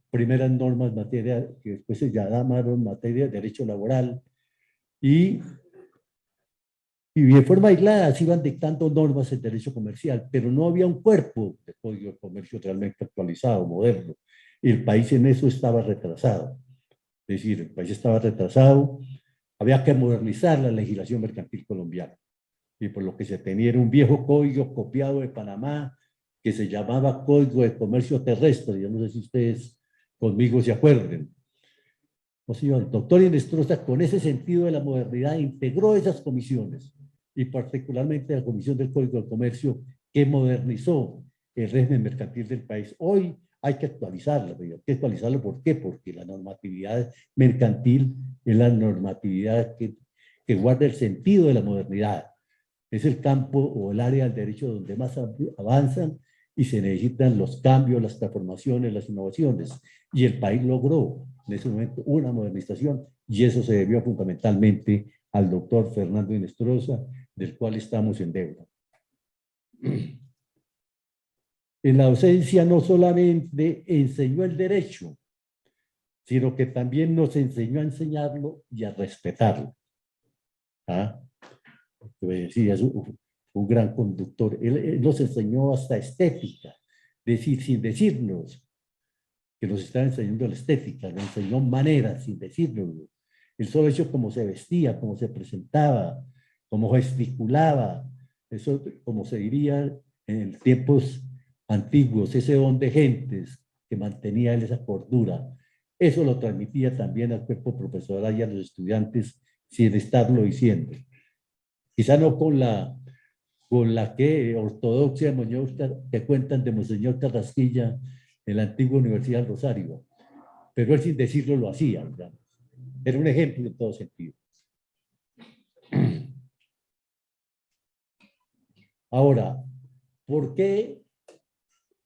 Primeras normas en materia, que después se llamaron materia de derecho laboral, y de forma aislada se iban dictando normas en derecho comercial, pero no había un cuerpo de código de comercio realmente actualizado, moderno. El país en eso estaba retrasado. Es decir, el país estaba retrasado, había que modernizar la legislación mercantil colombiana. Y por lo que se tenía era un viejo código copiado de Panamá, que se llamaba Código de Comercio Terrestre. Yo no sé si ustedes conmigo se acuerden. O sea, el doctor Inestrosa, con ese sentido de la modernidad, integró esas comisiones, y particularmente la Comisión del Código de Comercio, que modernizó el régimen mercantil del país. Hoy hay que actualizarlo. ¿Hay que actualizarlo por qué? Porque la normatividad mercantil es la normatividad que guarda el sentido de la modernidad. Es el campo o el área del derecho donde más avanzan y se necesitan los cambios, las transformaciones, las innovaciones. Y el país logró en ese momento una modernización, y eso se debió fundamentalmente al doctor Fernando Inestrosa, del cual estamos en deuda. En la docencia no solamente enseñó el derecho, sino que también nos enseñó a enseñarlo y a respetarlo. ¿Ah? Decía, es un gran conductor. Él nos enseñó hasta estética, decir, sin decirnos que nos estaba enseñando la estética, nos enseñó maneras sin decirnos. El solo hecho cómo se vestía, cómo se presentaba, cómo gesticulaba, eso como se diría en tiempos antiguos, ese don de gentes que mantenía él esa cordura. Eso lo transmitía también al cuerpo profesoral y a los estudiantes sin estarlo diciendo. Quizá no con la que ortodoxia de Monseñor, que cuentan de Monseñor Carrasquilla en la antigua Universidad del Rosario, pero él sin decirlo lo hacía, digamos. Era un ejemplo en todo sentido. Ahora, ¿por qué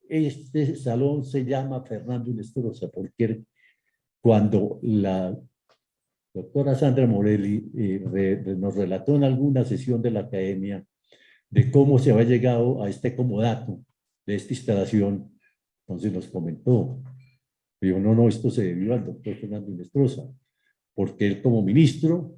este salón se llama Fernando Inestrosa? Porque cuando la doctora Sandra Morelli nos relató en alguna sesión de la academia de cómo se había llegado a este comodato de esta instalación. Entonces nos comentó, dijo, no, esto se debió al doctor Fernando Inestrosa, porque él como ministro,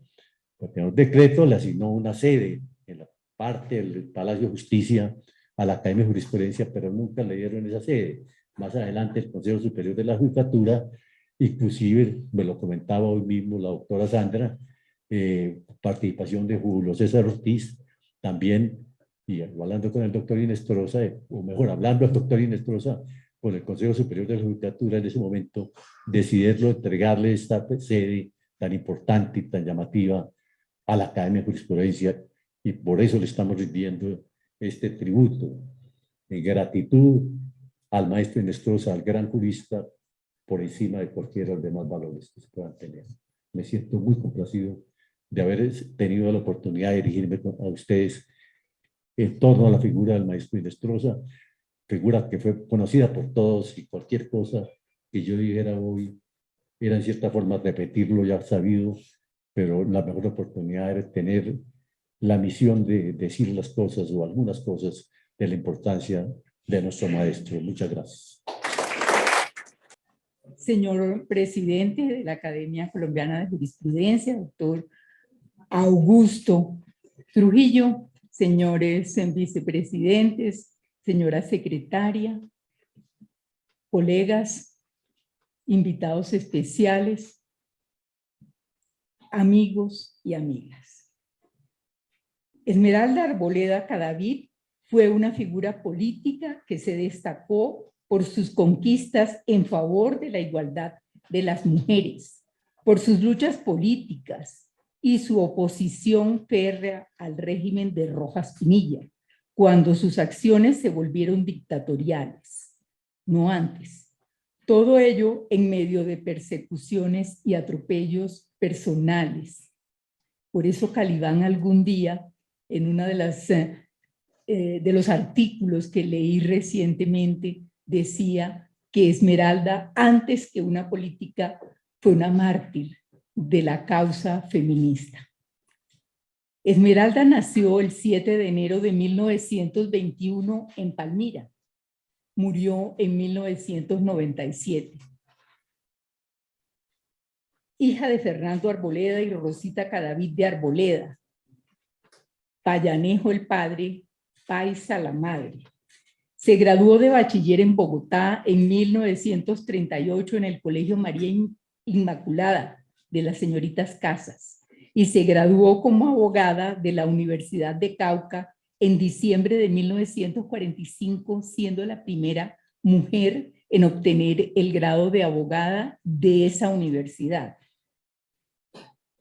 porque un decreto le asignó una sede en la parte del Palacio de Justicia a la Academia de Jurisprudencia, pero nunca le dieron esa sede. Más adelante el Consejo Superior de la Judicatura, inclusive me lo comentaba hoy mismo la doctora Sandra, participación de Julio César Ortiz, también, y hablando con el doctor Inestrosa, o mejor, hablando al doctor Inestrosa, con el Consejo Superior de la Judicatura en ese momento, decidirlo, entregarle esta sede tan importante y tan llamativa a la Academia de Jurisprudencia, y por eso le estamos rindiendo este tributo en gratitud al maestro Inestrosa, al gran jurista, por encima de cualquiera de los demás valores que se puedan tener. Me siento muy complacido de haber tenido la oportunidad de dirigirme a ustedes en torno a la figura del maestro Inestrosa, figura que fue conocida por todos, y cualquier cosa que yo dijera hoy era en cierta forma repetirlo ya sabido, pero la mejor oportunidad era tener la misión de decir las cosas o algunas cosas de la importancia de nuestro maestro. Muchas gracias. Señor presidente de la Academia Colombiana de Jurisprudencia, doctor Augusto Trujillo, señores vicepresidentes, señora secretaria, colegas, invitados especiales, amigos y amigas. Esmeralda Arboleda Cadavid fue una figura política que se destacó por sus conquistas en favor de la igualdad de las mujeres, por sus luchas políticas y su oposición férrea al régimen de Rojas Pinilla, cuando sus acciones se volvieron dictatoriales, no antes. Todo ello en medio de persecuciones y atropellos personales. Por eso Calibán algún día, en una de los artículos que leí recientemente, decía que Esmeralda, antes que una política, fue una mártir de la causa feminista. Esmeralda nació el 7 de enero de 1921 en Palmira. Murió en 1997. Hija de Fernando Arboleda y Rosita Cadavid de Arboleda. Payanejo el padre, Paisa la madre. Se graduó de bachiller en Bogotá en 1938 en el Colegio María Inmaculada de las Señoritas Casas y se graduó como abogada de la Universidad de Cauca en diciembre de 1945, siendo la primera mujer en obtener el grado de abogada de esa universidad.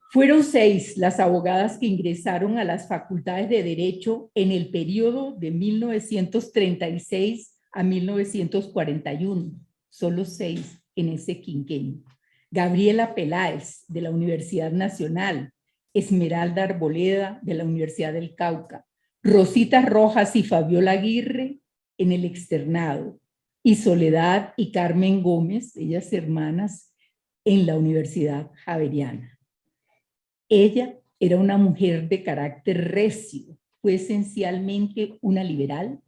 Fueron 6 las abogadas que ingresaron a las facultades de Derecho en el periodo de 1936 a 1941, solo 6 en ese quinquenio. Gabriela Peláez, de la Universidad Nacional, Esmeralda Arboleda, de la Universidad del Cauca, Rosita Rojas y Fabiola Aguirre, en el externado, y Soledad y Carmen Gómez, ellas hermanas, en la Universidad Javeriana. Ella era una mujer de carácter recio, fue esencialmente una liberal,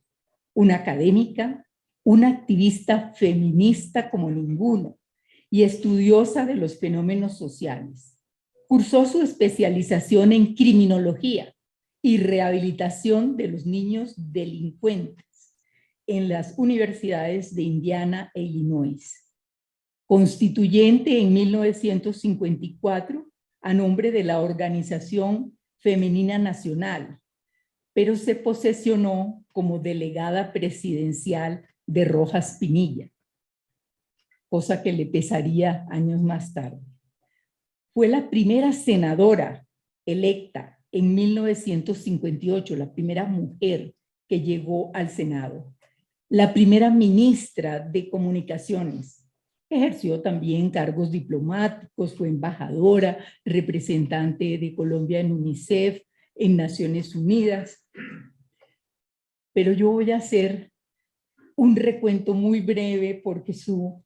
una académica, una activista feminista como ninguna y estudiosa de los fenómenos sociales. Cursó su especialización en criminología y rehabilitación de los niños delincuentes en las universidades de Indiana e Illinois. Constituyente en 1954 a nombre de la Organización Femenina Nacional, pero se posesionó como delegada presidencial de Rojas Pinilla, cosa que le pesaría años más tarde. Fue la primera senadora electa en 1958, la primera mujer que llegó al Senado, la primera ministra de Comunicaciones. Ejerció también cargos diplomáticos, fue embajadora, representante de Colombia en UNICEF, en Naciones Unidas. Pero yo voy a hacer un recuento muy breve porque su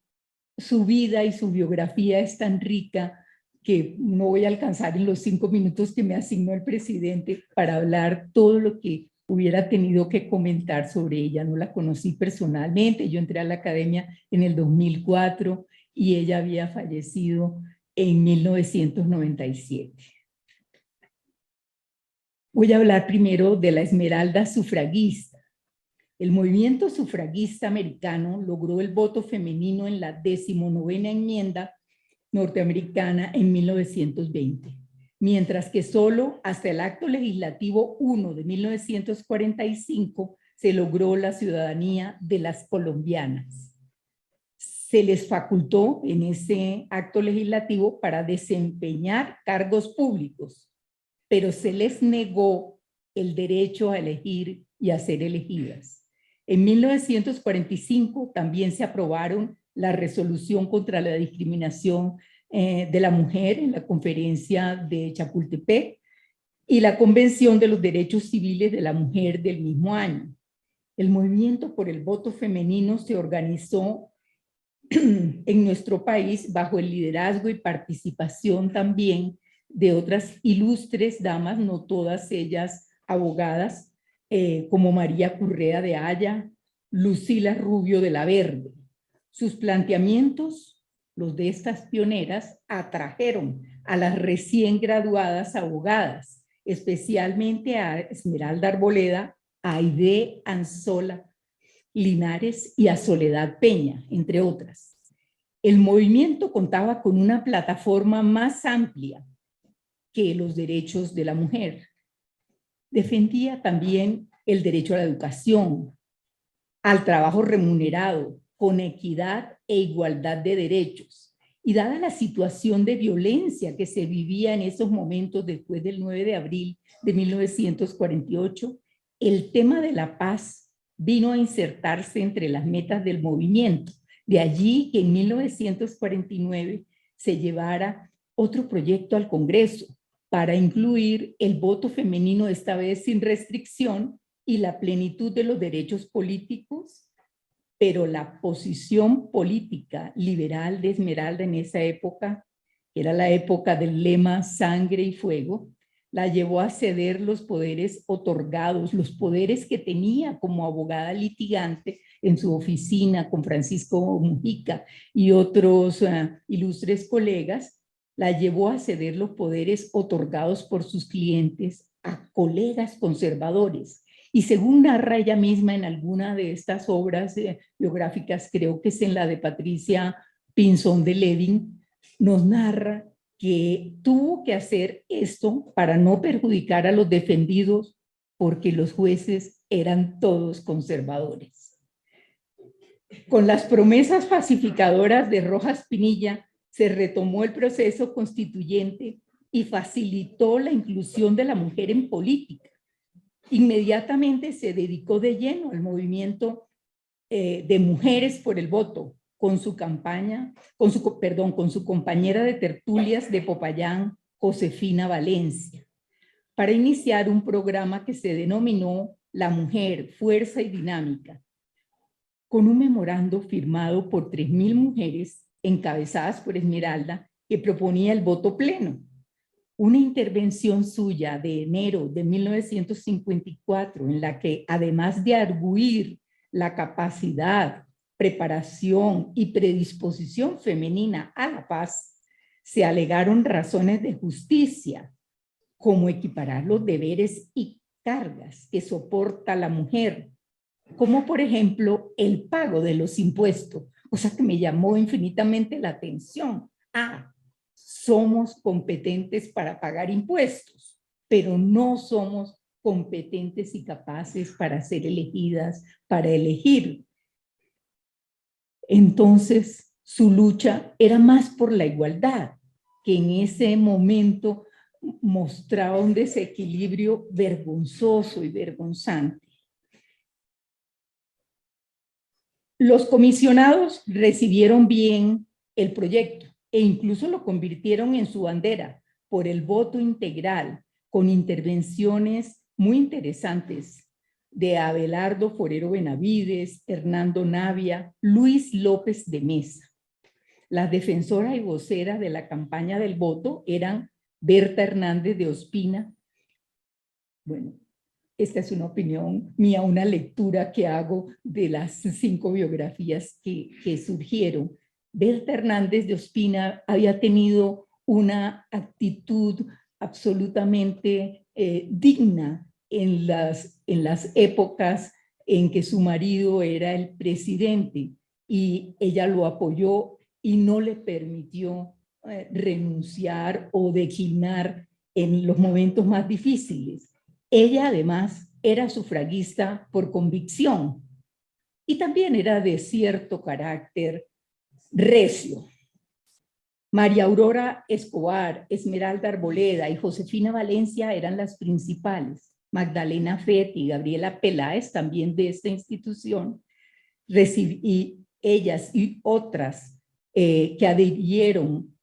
vida y su biografía es tan rica que no voy a alcanzar en los 5 minutos que me asignó el presidente para hablar todo lo que hubiera tenido que comentar sobre ella. No la conocí personalmente, yo entré a la academia en el 2004 y ella había fallecido en 1997. Voy a hablar primero de la Esmeralda sufragista. El movimiento sufragista americano logró el voto femenino en la 19ª enmienda norteamericana en 1920, mientras que solo hasta el Acto Legislativo 1 de 1945 se logró la ciudadanía de las colombianas. Se les facultó en ese acto legislativo para desempeñar cargos públicos, pero se les negó el derecho a elegir y a ser elegidas. En 1945 también se aprobaron la resolución contra la discriminación de la mujer en la conferencia de Chapultepec y la Convención de los Derechos Civiles de la Mujer del mismo año. El movimiento por el voto femenino se organizó en nuestro país bajo el liderazgo y participación también de otras ilustres damas, no todas ellas abogadas, como María Currea de Haya, Lucila Rubio de la Verde. Sus planteamientos, los de estas pioneras, atrajeron a las recién graduadas abogadas, especialmente a Esmeralda Arboleda, a Aide Anzola Linares y a Soledad Peña, entre otras. El movimiento contaba con una plataforma más amplia que los derechos de la mujer. Defendía también el derecho a la educación, al trabajo remunerado, con equidad e igualdad de derechos. Y dada la situación de violencia que se vivía en esos momentos después del 9 de abril de 1948, el tema de la paz vino a insertarse entre las metas del movimiento. De allí que en 1949 se llevara otro proyecto al Congreso para incluir el voto femenino, esta vez sin restricción, y la plenitud de los derechos políticos, pero la posición política liberal de Esmeralda en esa época, que era la época del lema sangre y fuego, la llevó a ceder los poderes otorgados, los poderes que tenía como abogada litigante en su oficina con Francisco Mujica y otros ilustres colegas, la llevó a ceder los poderes otorgados por sus clientes a colegas conservadores. Y según narra ella misma en alguna de estas obras biográficas, creo que es en la de Patricia Pinzón de Levin, nos narra que tuvo que hacer esto para no perjudicar a los defendidos porque los jueces eran todos conservadores. Con las promesas pacificadoras de Rojas Pinilla se retomó el proceso constituyente y facilitó la inclusión de la mujer en política. Inmediatamente se dedicó de lleno al movimiento de mujeres por el voto, con su campaña, con su compañera de tertulias de Popayán, Josefina Valencia, para iniciar un programa que se denominó La Mujer, Fuerza y Dinámica, con un memorando firmado por 3.000 mujeres encabezadas por Esmeralda, que proponía el voto pleno. Una intervención suya de enero de 1954, en la que además de arguir la capacidad, preparación y predisposición femenina a la paz, se alegaron razones de justicia, como equiparar los deberes y cargas que soporta la mujer, como por ejemplo el pago de los impuestos, cosa que me llamó infinitamente la atención. Somos competentes para pagar impuestos, pero no somos competentes y capaces para ser elegidas, para elegir. Entonces, su lucha era más por la igualdad, que en ese momento mostraba un desequilibrio vergonzoso y vergonzante. Los comisionados recibieron bien el proyecto e incluso lo convirtieron en su bandera por el voto integral, con intervenciones muy interesantes de Abelardo Forero Benavides, Hernando Navia, Luis López de Mesa. Las defensoras y voceras de la campaña del voto eran Berta Hernández de Ospina. Bueno, esta es una opinión mía, una lectura que hago de las 5 biografías que surgieron. Berta Hernández de Ospina había tenido una actitud absolutamente digna en las épocas en que su marido era el presidente, y ella lo apoyó y no le permitió renunciar o declinar en los momentos más difíciles. Ella además era sufragista por convicción y también era de cierto carácter recio. María Aurora Escobar, Esmeralda Arboleda y Josefina Valencia eran las principales. Magdalena Fetti y Gabriela Peláez, también de esta institución, y ellas y otras que adhirieron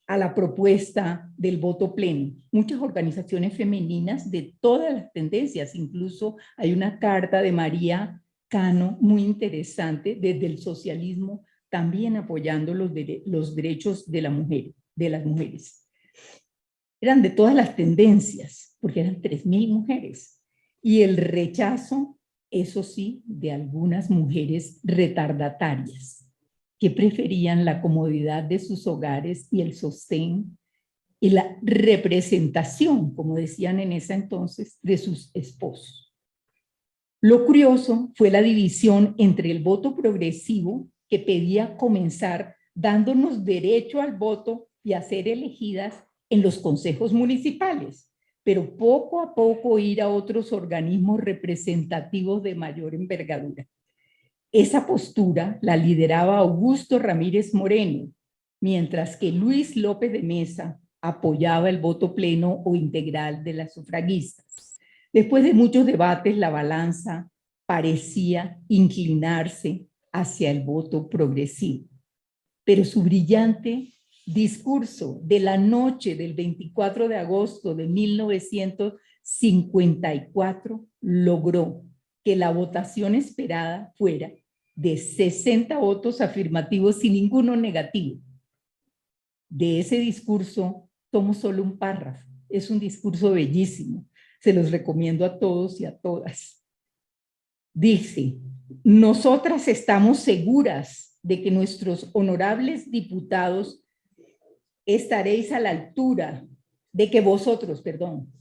a la propuesta del voto pleno. Muchas organizaciones femeninas de todas las tendencias, incluso hay una carta de María Cano muy interesante desde el socialismo, también apoyando los derechos de las mujeres. Eran de todas las tendencias, porque eran 3.000 mujeres. Y el rechazo, eso sí, de algunas mujeres retardatarias, que preferían la comodidad de sus hogares y el sostén y la representación, como decían en ese entonces, de sus esposos. Lo curioso fue la división entre el voto progresivo, que pedía comenzar dándonos derecho al voto y a ser elegidas en los consejos municipales, pero poco a poco ir a otros organismos representativos de mayor envergadura. Esa postura la lideraba Augusto Ramírez Moreno, mientras que Luis López de Mesa apoyaba el voto pleno o integral de las sufragistas. Después de muchos debates, la balanza parecía inclinarse hacia el voto progresivo. Pero su brillante discurso de la noche del 24 de agosto de 1954 logró que la votación esperada fuera de 60 votos afirmativos sin ninguno negativo. De ese discurso tomo solo un párrafo. Es un discurso bellísimo. Se los recomiendo a todos y a todas. Dice: nosotras estamos seguras de que nuestros honorables diputados estaréis a la altura, de que vosotros,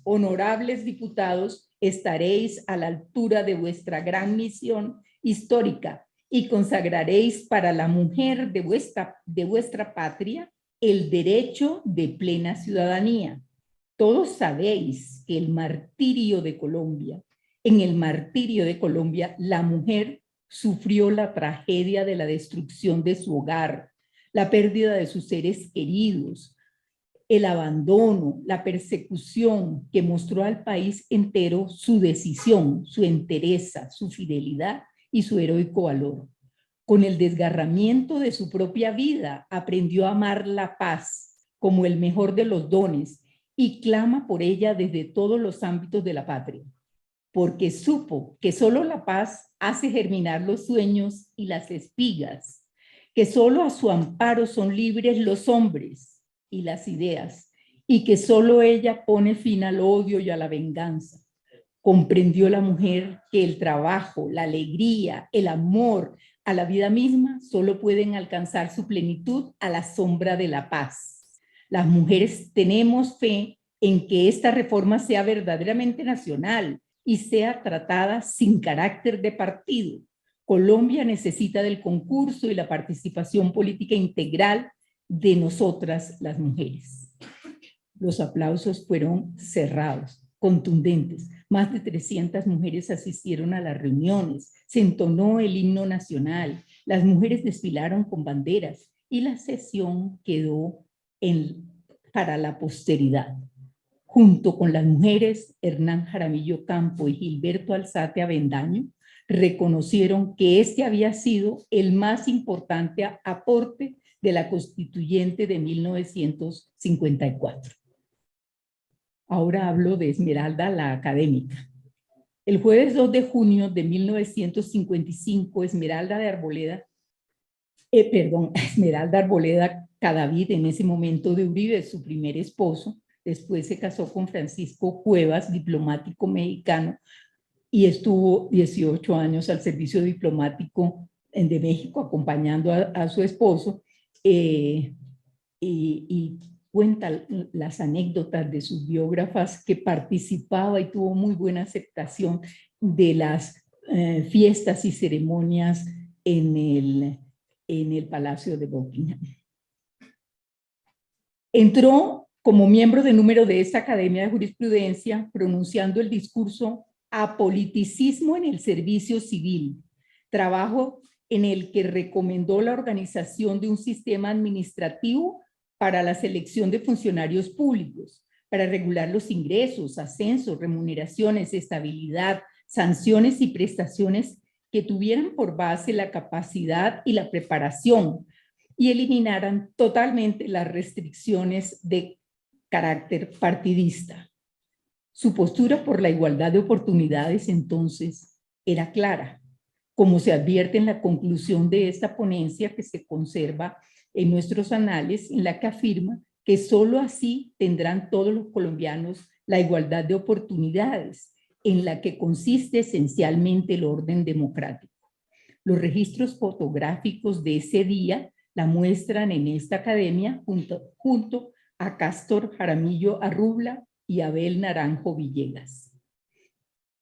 honorables diputados, estaréis a la altura de vuestra gran misión histórica y consagraréis para la mujer de vuestra patria el derecho de plena ciudadanía. Todos sabéis que en el martirio de Colombia, la mujer sufrió la tragedia de la destrucción de su hogar, la pérdida de sus seres queridos, el abandono, la persecución que mostró al país entero su decisión, su entereza, su fidelidad y su heroico valor. Con el desgarramiento de su propia vida, aprendió a amar la paz como el mejor de los dones y clama por ella desde todos los ámbitos de la patria, porque supo que solo la paz hace germinar los sueños y las espigas, que solo a su amparo son libres los hombres y las ideas, y que solo ella pone fin al odio y a la venganza. Comprendió la mujer que el trabajo, la alegría, el amor a la vida misma solo pueden alcanzar su plenitud a la sombra de la paz. Las mujeres tenemos fe en que esta reforma sea verdaderamente nacional y sea tratada sin carácter de partido. Colombia necesita del concurso y la participación política integral de nosotras las mujeres. Los aplausos fueron cerrados, contundentes. Más de 300 mujeres asistieron a las reuniones, se entonó el himno nacional, las mujeres desfilaron con banderas y la sesión quedó para la posteridad. Junto con las mujeres, Hernán Jaramillo Campo y Gilberto Alzate Avendaño reconocieron que este había sido el más importante aporte de la Constituyente de 1954. Ahora hablo de Esmeralda, la académica. El jueves 2 de junio de 1955, Esmeralda de Arboleda Esmeralda Arboleda Cadavid, en ese momento de Uribe, su primer esposo. Después se casó con Francisco Cuevas, diplomático mexicano, y estuvo 18 años al servicio diplomático de México acompañando a su esposo, y cuenta las anécdotas de sus biógrafas que participaba y tuvo muy buena aceptación de las fiestas y ceremonias en el Palacio de Buckingham. Entró como miembro de número de esta Academia de Jurisprudencia pronunciando el discurso Apoliticismo en el Servicio Civil, trabajo en el que recomendó la organización de un sistema administrativo para la selección de funcionarios públicos, para regular los ingresos, ascensos, remuneraciones, estabilidad, sanciones y prestaciones que tuvieran por base la capacidad y la preparación y eliminaran totalmente las restricciones de carácter partidista. Su postura por la igualdad de oportunidades entonces era clara, como se advierte en la conclusión de esta ponencia que se conserva en nuestros anales, en la que afirma que solo así tendrán todos los colombianos la igualdad de oportunidades, en la que consiste esencialmente el orden democrático. Los registros fotográficos de ese día la muestran en esta academia junto a Cástor Jaramillo Arrubla y Abel Naranjo Villegas.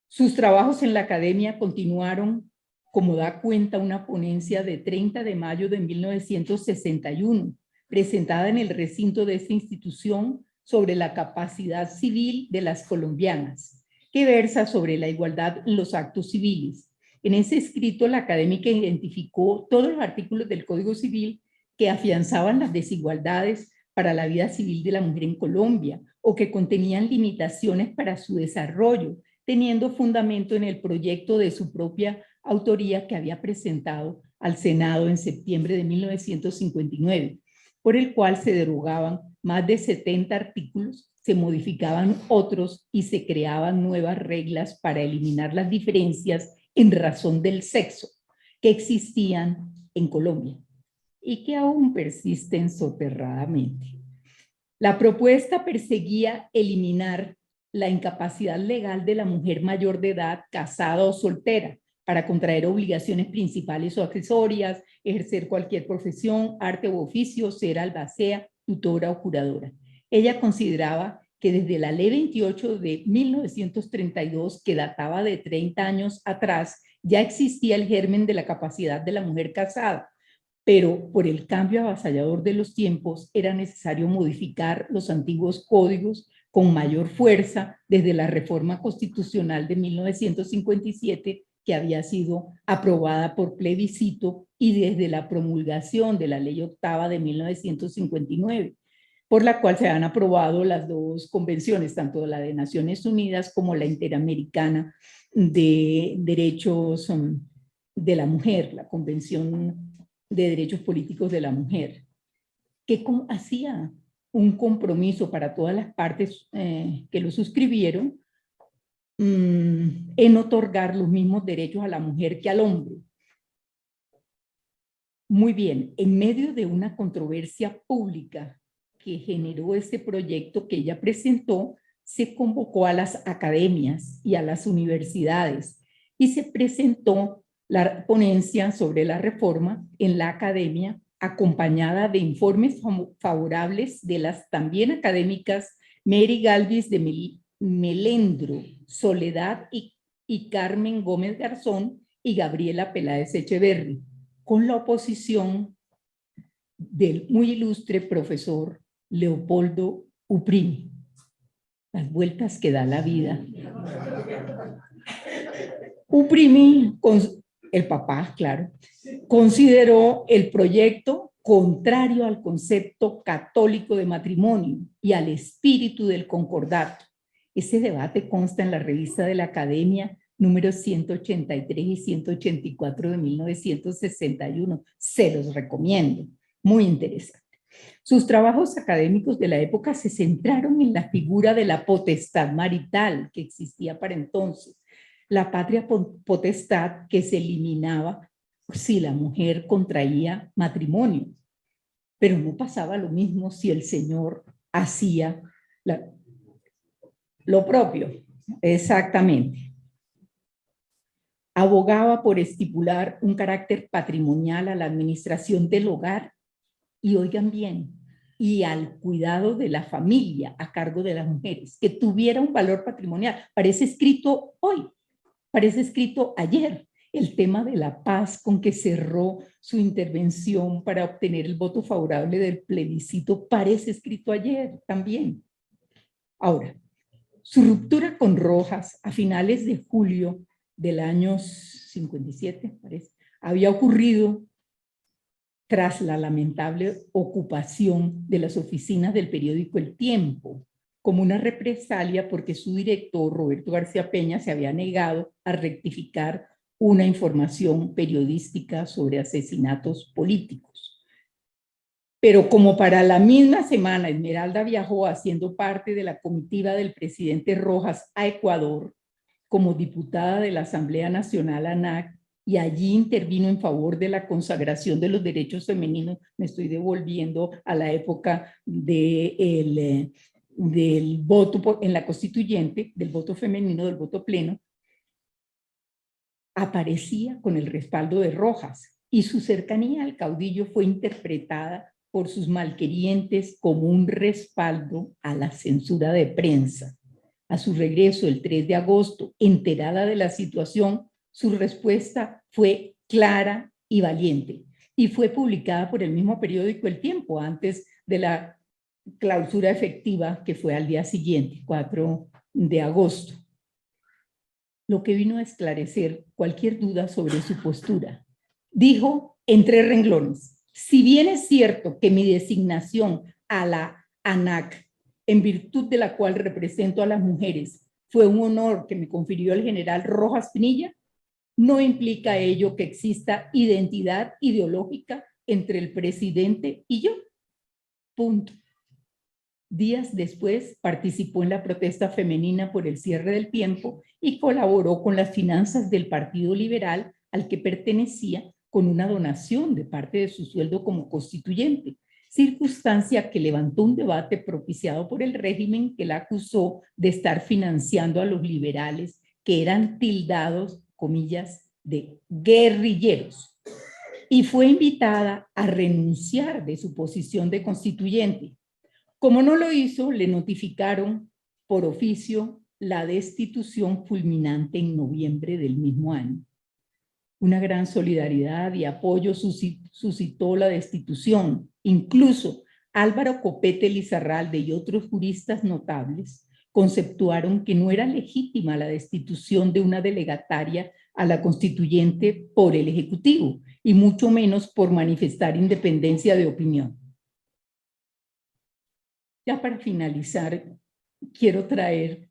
Sus trabajos en la academia continuaron, como da cuenta una ponencia de 30 de mayo de 1961, presentada en el recinto de esta institución sobre la capacidad civil de las colombianas, que versa sobre la igualdad en los actos civiles. En ese escrito, la académica identificó todos los artículos del Código Civil que afianzaban las desigualdades para la vida civil de la mujer en Colombia o que contenían limitaciones para su desarrollo, teniendo fundamento en el proyecto de su propia autoría que había presentado al Senado en septiembre de 1959, por el cual se derogaban más de 70 artículos, se modificaban otros y se creaban nuevas reglas para eliminar las diferencias en razón del sexo que existían en Colombia y que aún persisten soterradamente. La propuesta perseguía eliminar la incapacidad legal de la mujer mayor de edad, casada o soltera, para contraer obligaciones principales o accesorias, ejercer cualquier profesión, arte u oficio, ser albacea, tutora o curadora. Ella consideraba que desde la Ley 28 de 1932, que databa de 30 años atrás, ya existía el germen de la capacidad de la mujer casada, pero por el cambio avasallador de los tiempos era necesario modificar los antiguos códigos con mayor fuerza desde la reforma constitucional de 1957, que había sido aprobada por plebiscito, y desde la promulgación de la Ley Octava de 1959, por la cual se han aprobado las dos convenciones, tanto la de Naciones Unidas como la Interamericana de Derechos de la Mujer, la Convención de Derechos Políticos de la Mujer, que hacía un compromiso para todas las partes que lo suscribieron en otorgar los mismos derechos a la mujer que al hombre. Muy bien, en medio de una controversia pública que generó este proyecto que ella presentó, se convocó a las academias y a las universidades y se presentó la ponencia sobre la reforma en la academia, acompañada de informes favorables de las también académicas Mary Galvis de Melendro, Soledad y Carmen Gómez Garzón y Gabriela Peláez Echeverri, con la oposición del muy ilustre profesor Leopoldo Uprimi. Las vueltas que da la vida. Uprimi, el papá, claro, consideró el proyecto contrario al concepto católico de matrimonio y al espíritu del concordato. Ese debate consta en la revista de la Academia números 183 y 184 de 1961. Se los recomiendo, muy interesante. Sus trabajos académicos de la época se centraron en la figura de la potestad marital que existía para entonces, la patria potestad que se eliminaba si la mujer contraía matrimonio, pero no pasaba lo mismo si el señor hacía lo propio. Exactamente. Abogaba por estipular un carácter patrimonial a la administración del hogar y, oigan bien, y al cuidado de la familia a cargo de las mujeres, que tuviera un valor patrimonial. Parece escrito hoy, parece escrito ayer. El tema de la paz con que cerró su intervención para obtener el voto favorable del plebiscito parece escrito ayer también. Ahora, su ruptura con Rojas a finales de julio del año 57, parece, había ocurrido tras la lamentable ocupación de las oficinas del periódico El Tiempo, como una represalia porque su director, Roberto García Peña, se había negado a rectificar una información periodística sobre asesinatos políticos. Pero como para la misma semana Esmeralda viajó haciendo parte de la comitiva del presidente Rojas a Ecuador como diputada de la Asamblea Nacional ANAC, y allí intervino en favor de la consagración de los derechos femeninos. Me estoy devolviendo a la época del voto en la constituyente, del voto femenino, del voto pleno. Aparecía con el respaldo de Rojas y su cercanía al caudillo fue interpretada por sus malquerientes como un respaldo a la censura de prensa. A su regreso el 3 de agosto, enterada de la situación, su respuesta fue clara y valiente y fue publicada por el mismo periódico El Tiempo antes de la clausura efectiva que fue al día siguiente, 4 de agosto. Lo que vino a esclarecer cualquier duda sobre su postura. Dijo en 3 renglones: si bien es cierto que mi designación a la ANAC, en virtud de la cual represento a las mujeres, fue un honor que me confirió el general Rojas Pinilla, no implica ello que exista identidad ideológica entre el presidente y yo. Punto. Días después participó en la protesta femenina por el cierre del Tiempo y colaboró con las finanzas del Partido Liberal al que pertenecía con una donación de parte de su sueldo como constituyente, circunstancia que levantó un debate propiciado por el régimen que la acusó de estar financiando a los liberales que eran tildados, comillas, de guerrilleros, y fue invitada a renunciar de su posición de constituyente. Como no lo hizo, le notificaron por oficio la destitución fulminante en noviembre del mismo año. Una gran solidaridad y apoyo suscitó la destitución. Incluso Álvaro Copete Lizarralde y otros juristas notables conceptuaron que no era legítima la destitución de una delegataria a la constituyente por el Ejecutivo, y mucho menos por manifestar independencia de opinión. Ya para finalizar, quiero traer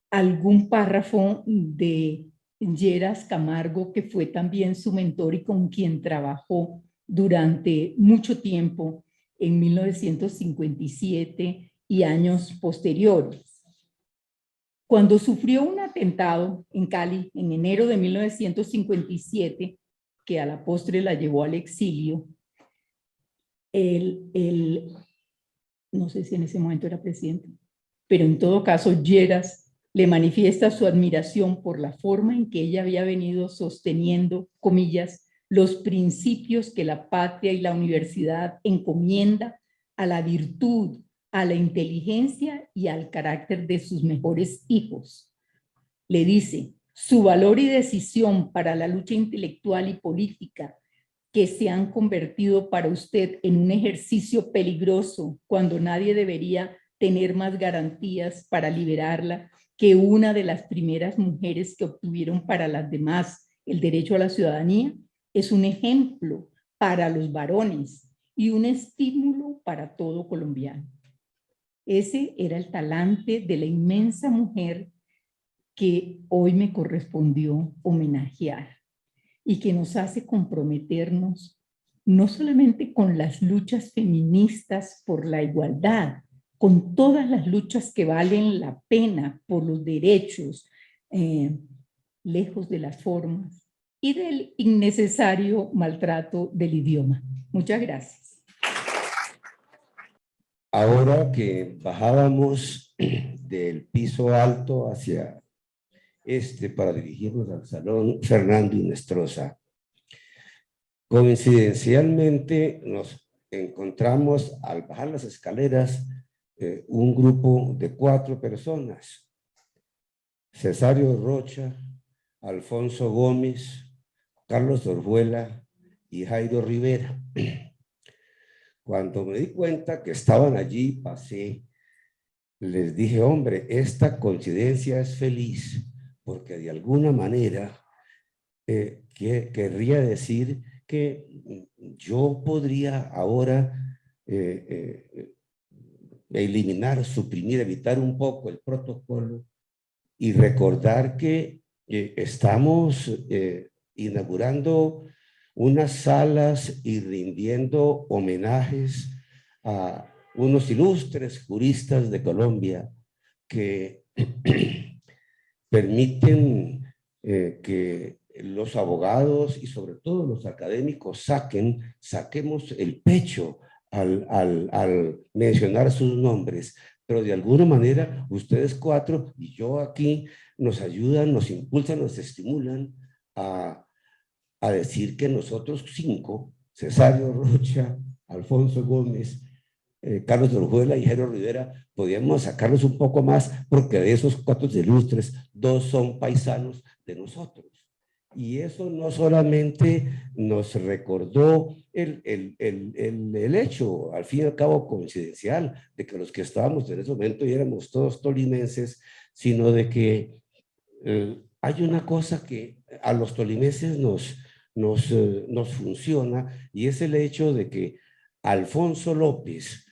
algún párrafo de Lleras Camargo, que fue también su mentor y con quien trabajó durante mucho tiempo en 1957 y años posteriores. Cuando sufrió un atentado en Cali en enero de 1957, que a la postre la llevó al exilio, no sé si en ese momento era presidente, pero en todo caso Lleras le manifiesta su admiración por la forma en que ella había venido sosteniendo, comillas, los principios que la patria y la universidad encomienda a la virtud, a la inteligencia y al carácter de sus mejores hijos. Le dice: su valor y decisión para la lucha intelectual y política, que se han convertido para usted en un ejercicio peligroso cuando nadie debería tener más garantías para liberarla que una de las primeras mujeres que obtuvieron para las demás el derecho a la ciudadanía, es un ejemplo para los varones y un estímulo para todo colombiano. Ese era el talante de la inmensa mujer que hoy me correspondió homenajear y que nos hace comprometernos no solamente con las luchas feministas por la igualdad, con todas las luchas que valen la pena por los derechos, lejos de las formas, y del innecesario maltrato del idioma. Muchas gracias. Ahora que bajábamos del piso alto hacia para dirigirnos al Salón Fernando Inestrosa, coincidencialmente nos encontramos al bajar las escaleras un grupo de 4 personas: Cesario Rocha, Alfonso Gómez, Carlos Orjuela y Jairo Rivera. Cuando me di cuenta que estaban allí, pasé, les dije: hombre, esta coincidencia es feliz, porque de alguna manera querría decir que yo podría ahora eliminar, suprimir, evitar un poco el protocolo y recordar que estamos inaugurando unas salas y rindiendo homenajes a unos ilustres juristas de Colombia que permiten que los abogados y sobre todo los académicos saquemos el pecho al mencionar sus nombres, pero de alguna manera ustedes 4 y yo aquí nos ayudan, nos impulsan, nos estimulan a decir que nosotros 5, Cesario Rocha, Alfonso Gómez, Carlos Orjuela y Jairo Rivera, podíamos sacarlos un poco más, porque de esos 4 ilustres, 2 son paisanos de nosotros. Y eso no solamente nos recordó el hecho, al fin y al cabo coincidencial, de que los que estábamos en ese momento y éramos todos tolimenses, sino de que hay una cosa que a los tolimenses nos funciona, y es el hecho de que Alfonso López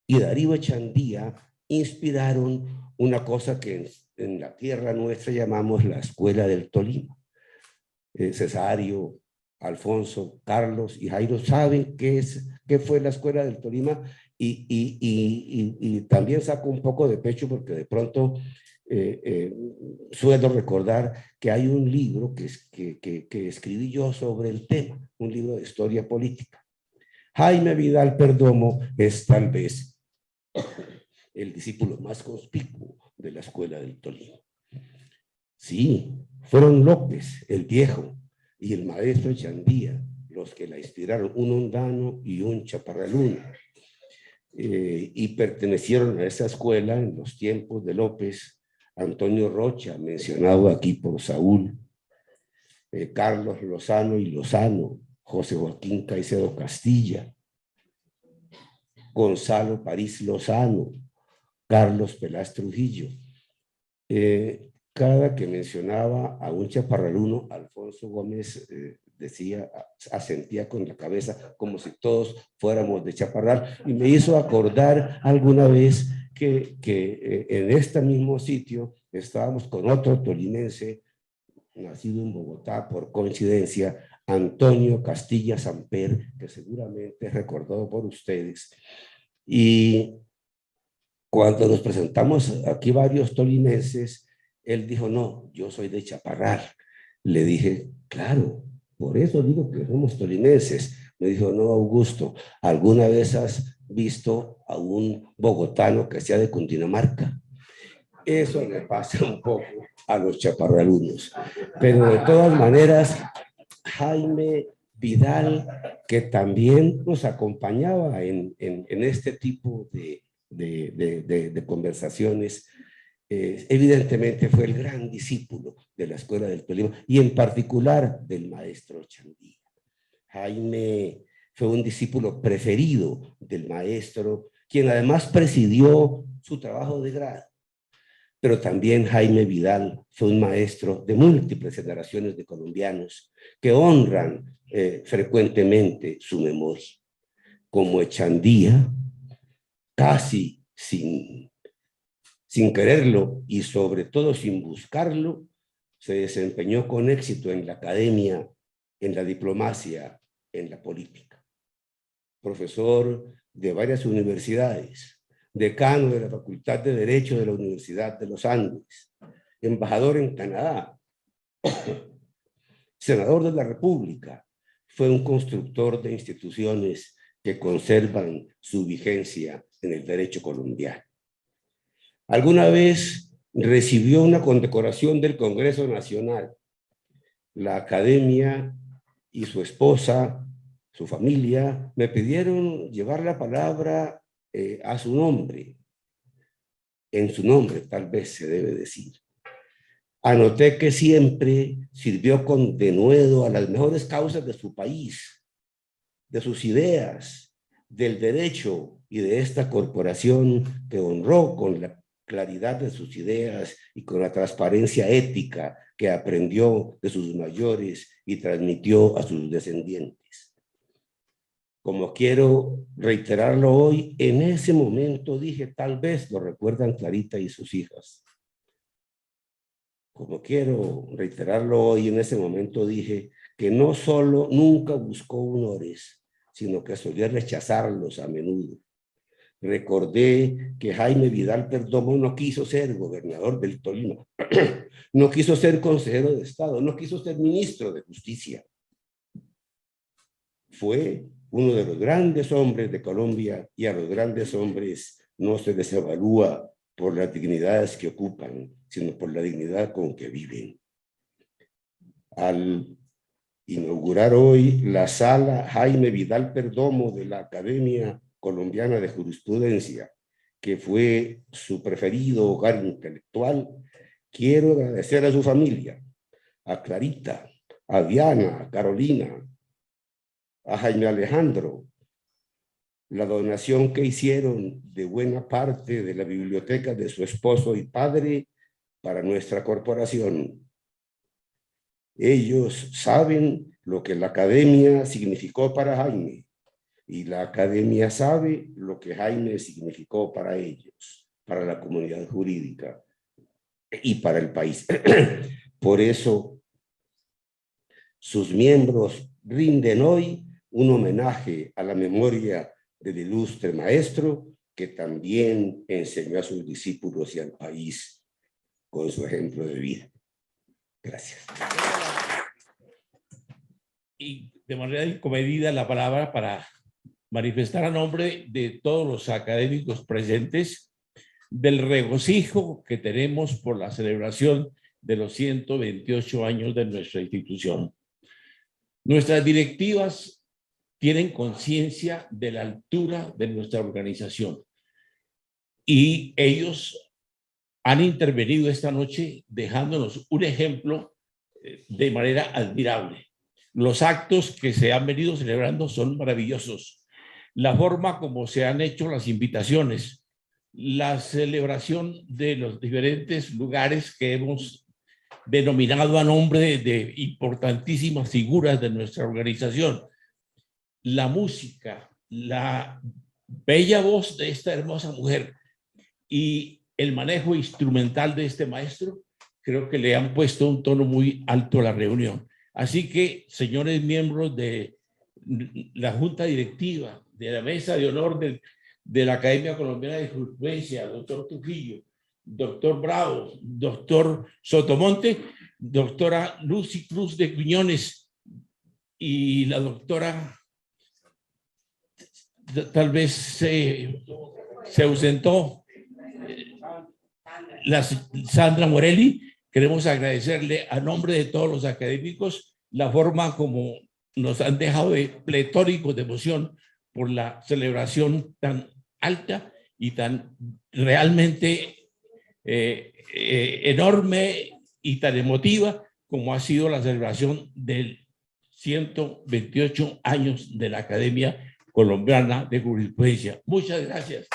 y Darío Echandía inspiraron una cosa que en la tierra nuestra llamamos la Escuela del Tolima. Cesario, Alfonso, Carlos y Jairo saben qué fue la Escuela del Tolima, y también saco un poco de pecho porque de pronto suelo recordar que hay un libro que escribí yo sobre el tema, un libro de historia política. Jaime Vidal Perdomo es tal vez el discípulo más conspicuo de la Escuela del Tolima. Sí, fueron López, el viejo, y el maestro Echandía los que la inspiraron, un hondano y un chaparraluno, y pertenecieron a esa escuela en los tiempos de López Antonio Rocha, mencionado aquí por Saúl, Carlos Lozano y Lozano, José Joaquín Caicedo Castilla, Gonzalo París Lozano, Carlos Pelás Trujillo. Cada que mencionaba a un chaparraluno, Alfonso Gómez decía, asentía con la cabeza como si todos fuéramos de Chaparral, y me hizo acordar alguna vez que en este mismo sitio estábamos con otro tolimense, nacido en Bogotá por coincidencia, Antonio Castilla Samper, que seguramente es recordado por ustedes. Y cuando nos presentamos aquí varios tolimenses, él dijo: no, yo soy de Chaparral. Le dije: claro, por eso digo que somos tolimenses. Me dijo: no, Augusto, ¿alguna vez has visto a un bogotano que sea de Cundinamarca? Eso le pasa un poco a los chaparralunos. Pero de todas maneras, Jaime Vidal, que también nos acompañaba en este tipo de conversaciones, evidentemente fue el gran discípulo de la Escuela del Tolima, y en particular del maestro Echandía. Jaime fue un discípulo preferido del maestro, quien además presidió su trabajo de grado. Pero también Jaime Vidal fue un maestro de múltiples generaciones de colombianos que honran frecuentemente su memoria. Como Echandía, casi sin quererlo y sobre todo sin buscarlo, se desempeñó con éxito en la academia, en la diplomacia, en la política. Profesor de varias universidades, decano de la Facultad de Derecho de la Universidad de los Andes, embajador en Canadá, senador de la República, fue un constructor de instituciones que conservan su vigencia en el derecho colombiano. Alguna vez recibió una condecoración del Congreso Nacional. La academia y su esposa, su familia, me pidieron llevar la palabra a su nombre. En su nombre, tal vez se debe decir. Anoté que siempre sirvió con denuedo a las mejores causas de su país, de sus ideas, del derecho y de esta corporación que honró con la claridad de sus ideas y con la transparencia ética que aprendió de sus mayores y transmitió a sus descendientes. Como quiero reiterarlo hoy, en ese momento dije, tal vez lo recuerdan Clarita y sus hijas. Como quiero reiterarlo hoy, en ese momento dije que no solo nunca buscó honores, sino que solía rechazarlos a menudo. Recordé que Jaime Vidal Perdomo no quiso ser gobernador del Tolima, no quiso ser consejero de Estado, no quiso ser ministro de Justicia. Fue uno de los grandes hombres de Colombia, y a los grandes hombres no se les evalúa por las dignidades que ocupan, sino por la dignidad con que viven. Al inaugurar hoy la sala Jaime Vidal Perdomo de la Academia Colombiana de Jurisprudencia, que fue su preferido hogar intelectual, quiero agradecer a su familia, a Clarita, a Diana, a Carolina, a Jaime Alejandro, la donación que hicieron de buena parte de la biblioteca de su esposo y padre para nuestra corporación. Ellos saben lo que la academia significó para Jaime, y la academia sabe lo que Jaime significó para ellos, para la comunidad jurídica y para el país. Por eso, sus miembros rinden hoy un homenaje a la memoria del ilustre maestro que también enseñó a sus discípulos y al país con su ejemplo de vida. Gracias. Y de manera comedida la palabra para manifestar a nombre de todos los académicos presentes del regocijo que tenemos por la celebración de los 128 años de nuestra institución. Nuestras directivas tienen conciencia de la altura de nuestra organización y ellos han intervenido esta noche dejándonos un ejemplo de manera admirable. Los actos que se han venido celebrando son maravillosos. La forma como se han hecho las invitaciones, la celebración de los diferentes lugares que hemos denominado a nombre de importantísimas figuras de nuestra organización, la música, la bella voz de esta hermosa mujer y el manejo instrumental de este maestro, creo que le han puesto un tono muy alto a la reunión. Así que, señores miembros de la Junta Directiva, de la Mesa de Honor de la Academia Colombiana de Jurisprudencia, doctor Trujillo, doctor Bravo, doctor Sotomonte, doctora Lucy Cruz de Quiñones y la doctora, tal vez se ausentó, la Sandra Morelli. Queremos agradecerle a nombre de todos los académicos la forma como nos han dejado de pletóricos de emoción por la celebración tan alta y tan realmente enorme y tan emotiva como ha sido la celebración del 128 años de la Academia Colombiana de Jurisprudencia. Muchas gracias.